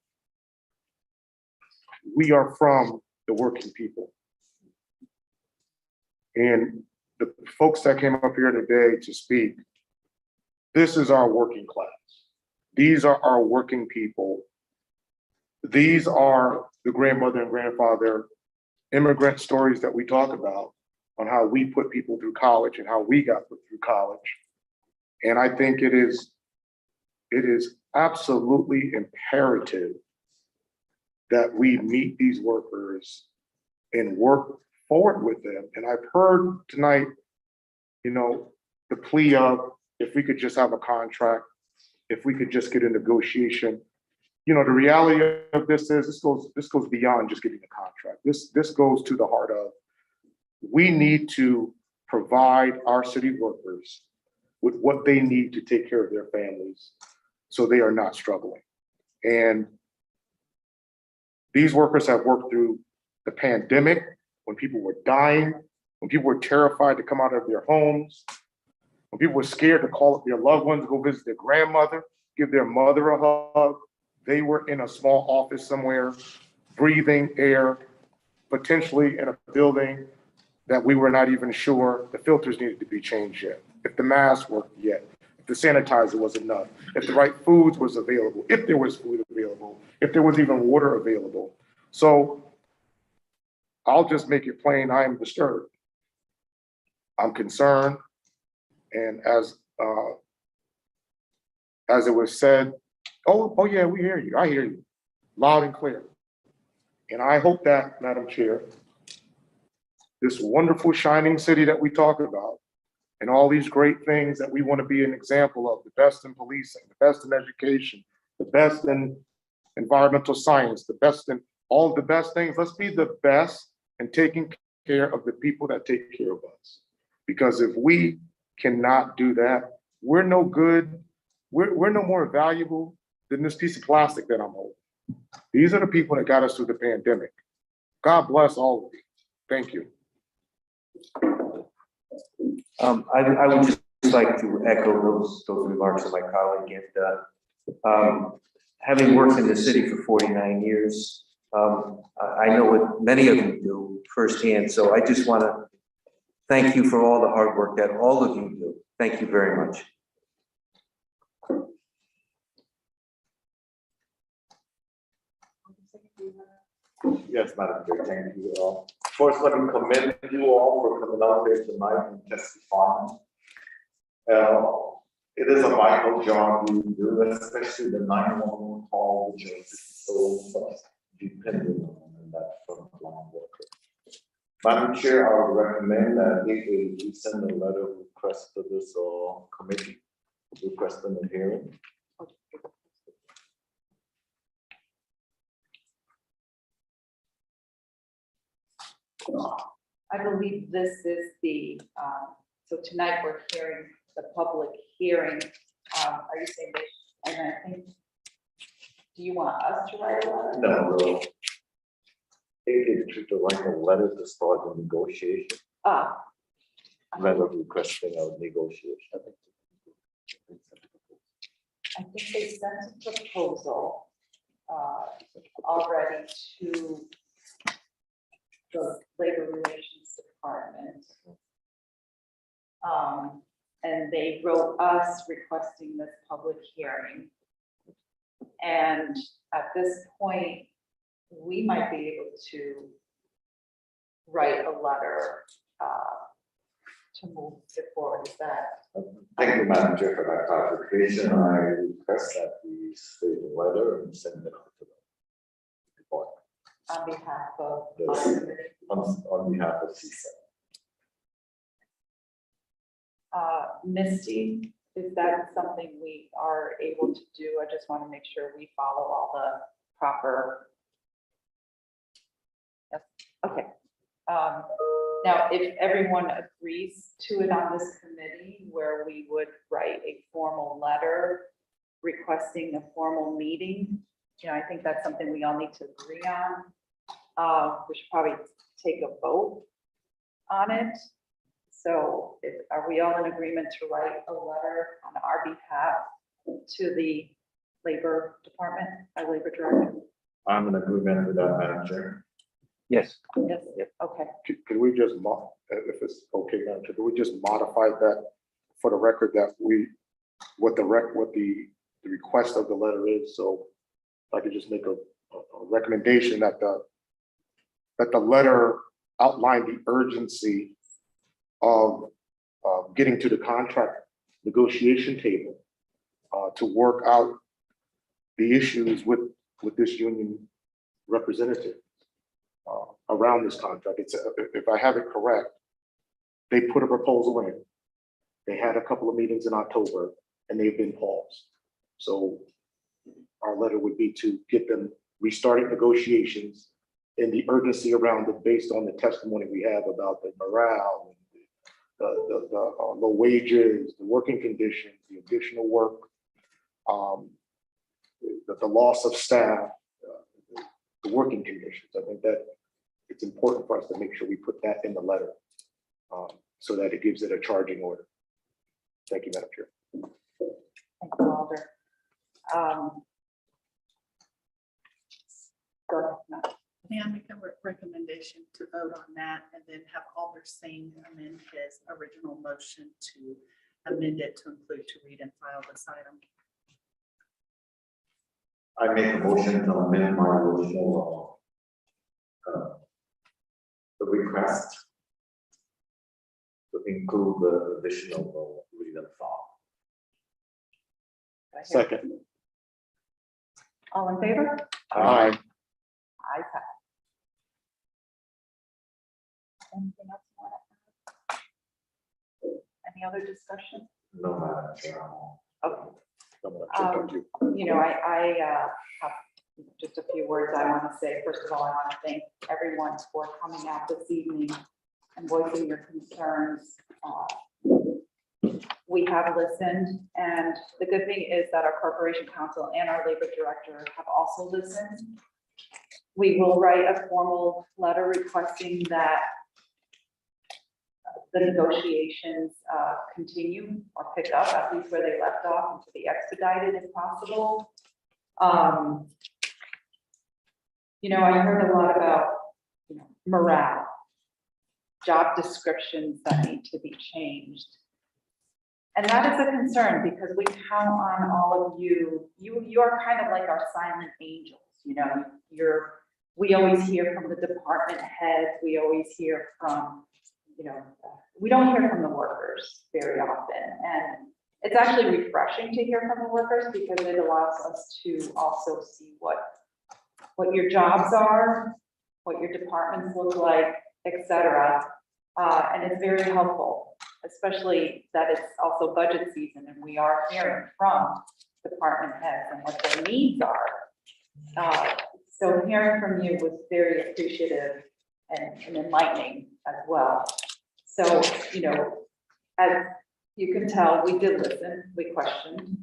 S8: we are from the working people. And the folks that came up here today to speak, this is our working class. These are our working people. These are the grandmother and grandfather immigrant stories that we talk about on how we put people through college and how we got put through college. And I think it is absolutely imperative that we meet these workers and work forward with them. And I've heard tonight, the plea of if we could just have a contract, if we could just get a negotiation. The reality of this is this goes beyond just getting a contract. This goes to the heart of we need to provide our city workers with what they need to take care of their families so they are not struggling. And these workers have worked through the pandemic when people were dying, when people were terrified to come out of their homes, when people were scared to call up their loved ones, go visit their grandmother, give their mother a hug. They were in a small office somewhere, breathing air, potentially in a building that we were not even sure the filters needed to be changed yet, if the masks worked yet, if the sanitizer was enough, if the right foods was available, if there was food available, if there was even water available. So I'll just make it plain, I am disturbed. I'm concerned, and as it was said, oh yeah, we hear you, I hear you, loud and clear. And I hope that, Madam Chair, this wonderful shining city that we talk about, and all these great things that we want to be an example of, the best in policing, the best in education, the best in environmental science, the best in all of the best things. Let's be the best in taking care of the people that take care of us. Because if we cannot do that, we're no good, we're no more valuable than this piece of plastic that I'm holding. These are the people that got us through the pandemic. God bless all of you. Thank you.
S1: I would just like to echo those remarks of my colleague, and having worked in the city for 49 years, I know what many of you do firsthand. So I just want to thank you for all the hard work that all of you do. Thank you very much.
S2: Yes, Madam Chair, thank you all. First, let me commend you all for coming out here tonight and testifying. It is a vital job you do, especially the 911 call, which is so much dependent on that frontline worker. Madam Chair, I would recommend that we send a letter request to this committee, requesting a hearing.
S5: I believe this is the, so tonight we're hearing the public hearing. Are you saying that, and I think, do you want us to write a letter?
S2: No. It to write a letter to start the negotiation. Letter requesting a negotiation.
S5: I think they sent a proposal already to the Labor Relations Department. And they wrote us requesting this public hearing. And at this point, we might be able to write a letter to move it forward. Is that?
S2: Thank you, Madam Chair, for that clarification. I request that we state a letter and send it out to the department.
S5: On behalf of
S2: On behalf of CSA.
S5: Misty, is that something we are able to do? I just want to make sure we follow all the proper. Yes. Okay. Now, if everyone agrees to it on this committee, where we would write a formal letter requesting a formal meeting, I think that's something we all need to agree on. We should probably take a vote on it. So are we all in agreement to write a letter on our behalf to the Labor Department, our Labor Director?
S2: I'm in agreement with that, Madam Chair.
S1: Yes.
S5: Yes, okay.
S8: Can we just, if it's okay, Madam Chair, can we just modify that for the record that what the request of the letter is? So if I could just make a recommendation that the letter outline the urgency of getting to the contract negotiation table to work out the issues with this union representative around this contract. It's if I have it correct, they put a proposal in. They had a couple of meetings in October and they've been paused. So our letter would be to get them restarting negotiations and the urgency around it based on the testimony we have about the morale, the low wages, the working conditions, the additional work, the loss of staff, the working conditions. I think that it's important for us to make sure we put that in the letter so that it gives it a charging order. Thank you, Madam Chair.
S5: Thank you, Alder. Go ahead. No.
S16: May I make a recommendation to vote on that and then have Alder Singh amend his original motion to amend it to include to read and file this item?
S2: I make a motion to amend my original the request to include the additional read and file.
S8: Second.
S5: All in favor?
S8: Aye.
S5: Ayes have it. Anything else you want to add? Any other discussion?
S2: No, Madam Chair.
S5: Okay. I have just a few words I want to say. First of all, I want to thank everyone for coming out this evening and voicing your concerns. We have listened, and the good thing is that our Corporation Counsel and our Labor Director have also listened. We will write a formal letter requesting that the negotiations continue or pick up at least where they left off and to be expedited if possible. You know, I heard a lot about, you know, morale, job descriptions that need to be changed. And that is a concern because we count on all of you. You are kind of like our silent angels, you know, we always hear from the department heads. We always hear from, you know, we don't hear from the workers very often. And it's actually refreshing to hear from the workers because it allows us to also see what your jobs are, what your departments look like, et cetera. And it's very helpful, especially that it's also budget season and we are hearing from department heads and what their needs are. So hearing from you was very appreciative and enlightening as well. So, you know, as you can tell, we did listen, we questioned.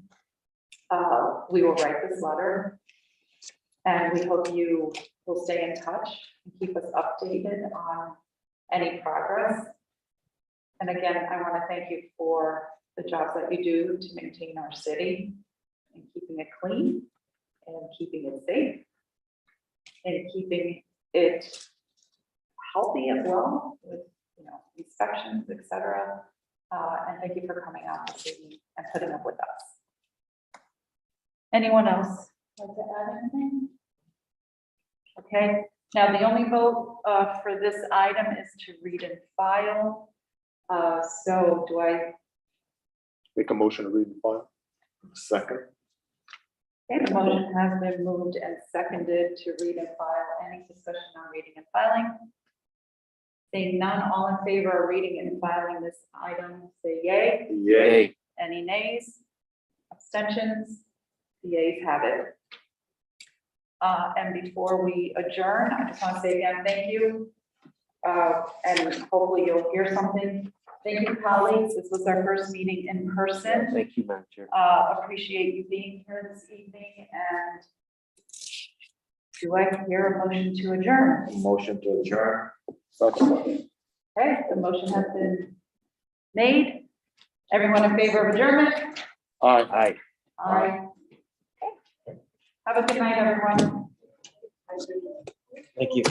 S5: We will write this letter and we hope you will stay in touch and keep us updated on any progress. And again, I want to thank you for the jobs that you do to maintain our city and keeping it clean and keeping it safe and keeping it healthy as well with, you know, inspections, et cetera. And thank you for coming out this evening and putting up with us. Anyone else like to add anything? Okay, now the only vote for this item is to read and file. So do I?
S8: Make a motion to read and file.
S2: Second.
S5: Okay, the motion has been moved and seconded to read and file. Any discussion on reading and filing? Seeing none, all in favor of reading and filing this item, say yay.
S2: Yay.
S5: Any nays? Abstentions? The ayes have it. And before we adjourn, I just want to say again, thank you. And hopefully you'll hear something. Thank you, colleagues. This was our first meeting in person.
S1: Thank you, Madam Chair.
S5: Appreciate you being here this evening. And do I hear a motion to adjourn?
S2: Motion to adjourn.
S8: Second.
S5: Okay, the motion has been made. Everyone in favor of adjournment?
S8: Aye.
S1: Aye.
S5: Aye. Okay. Have a good night, everyone.
S1: Thank you.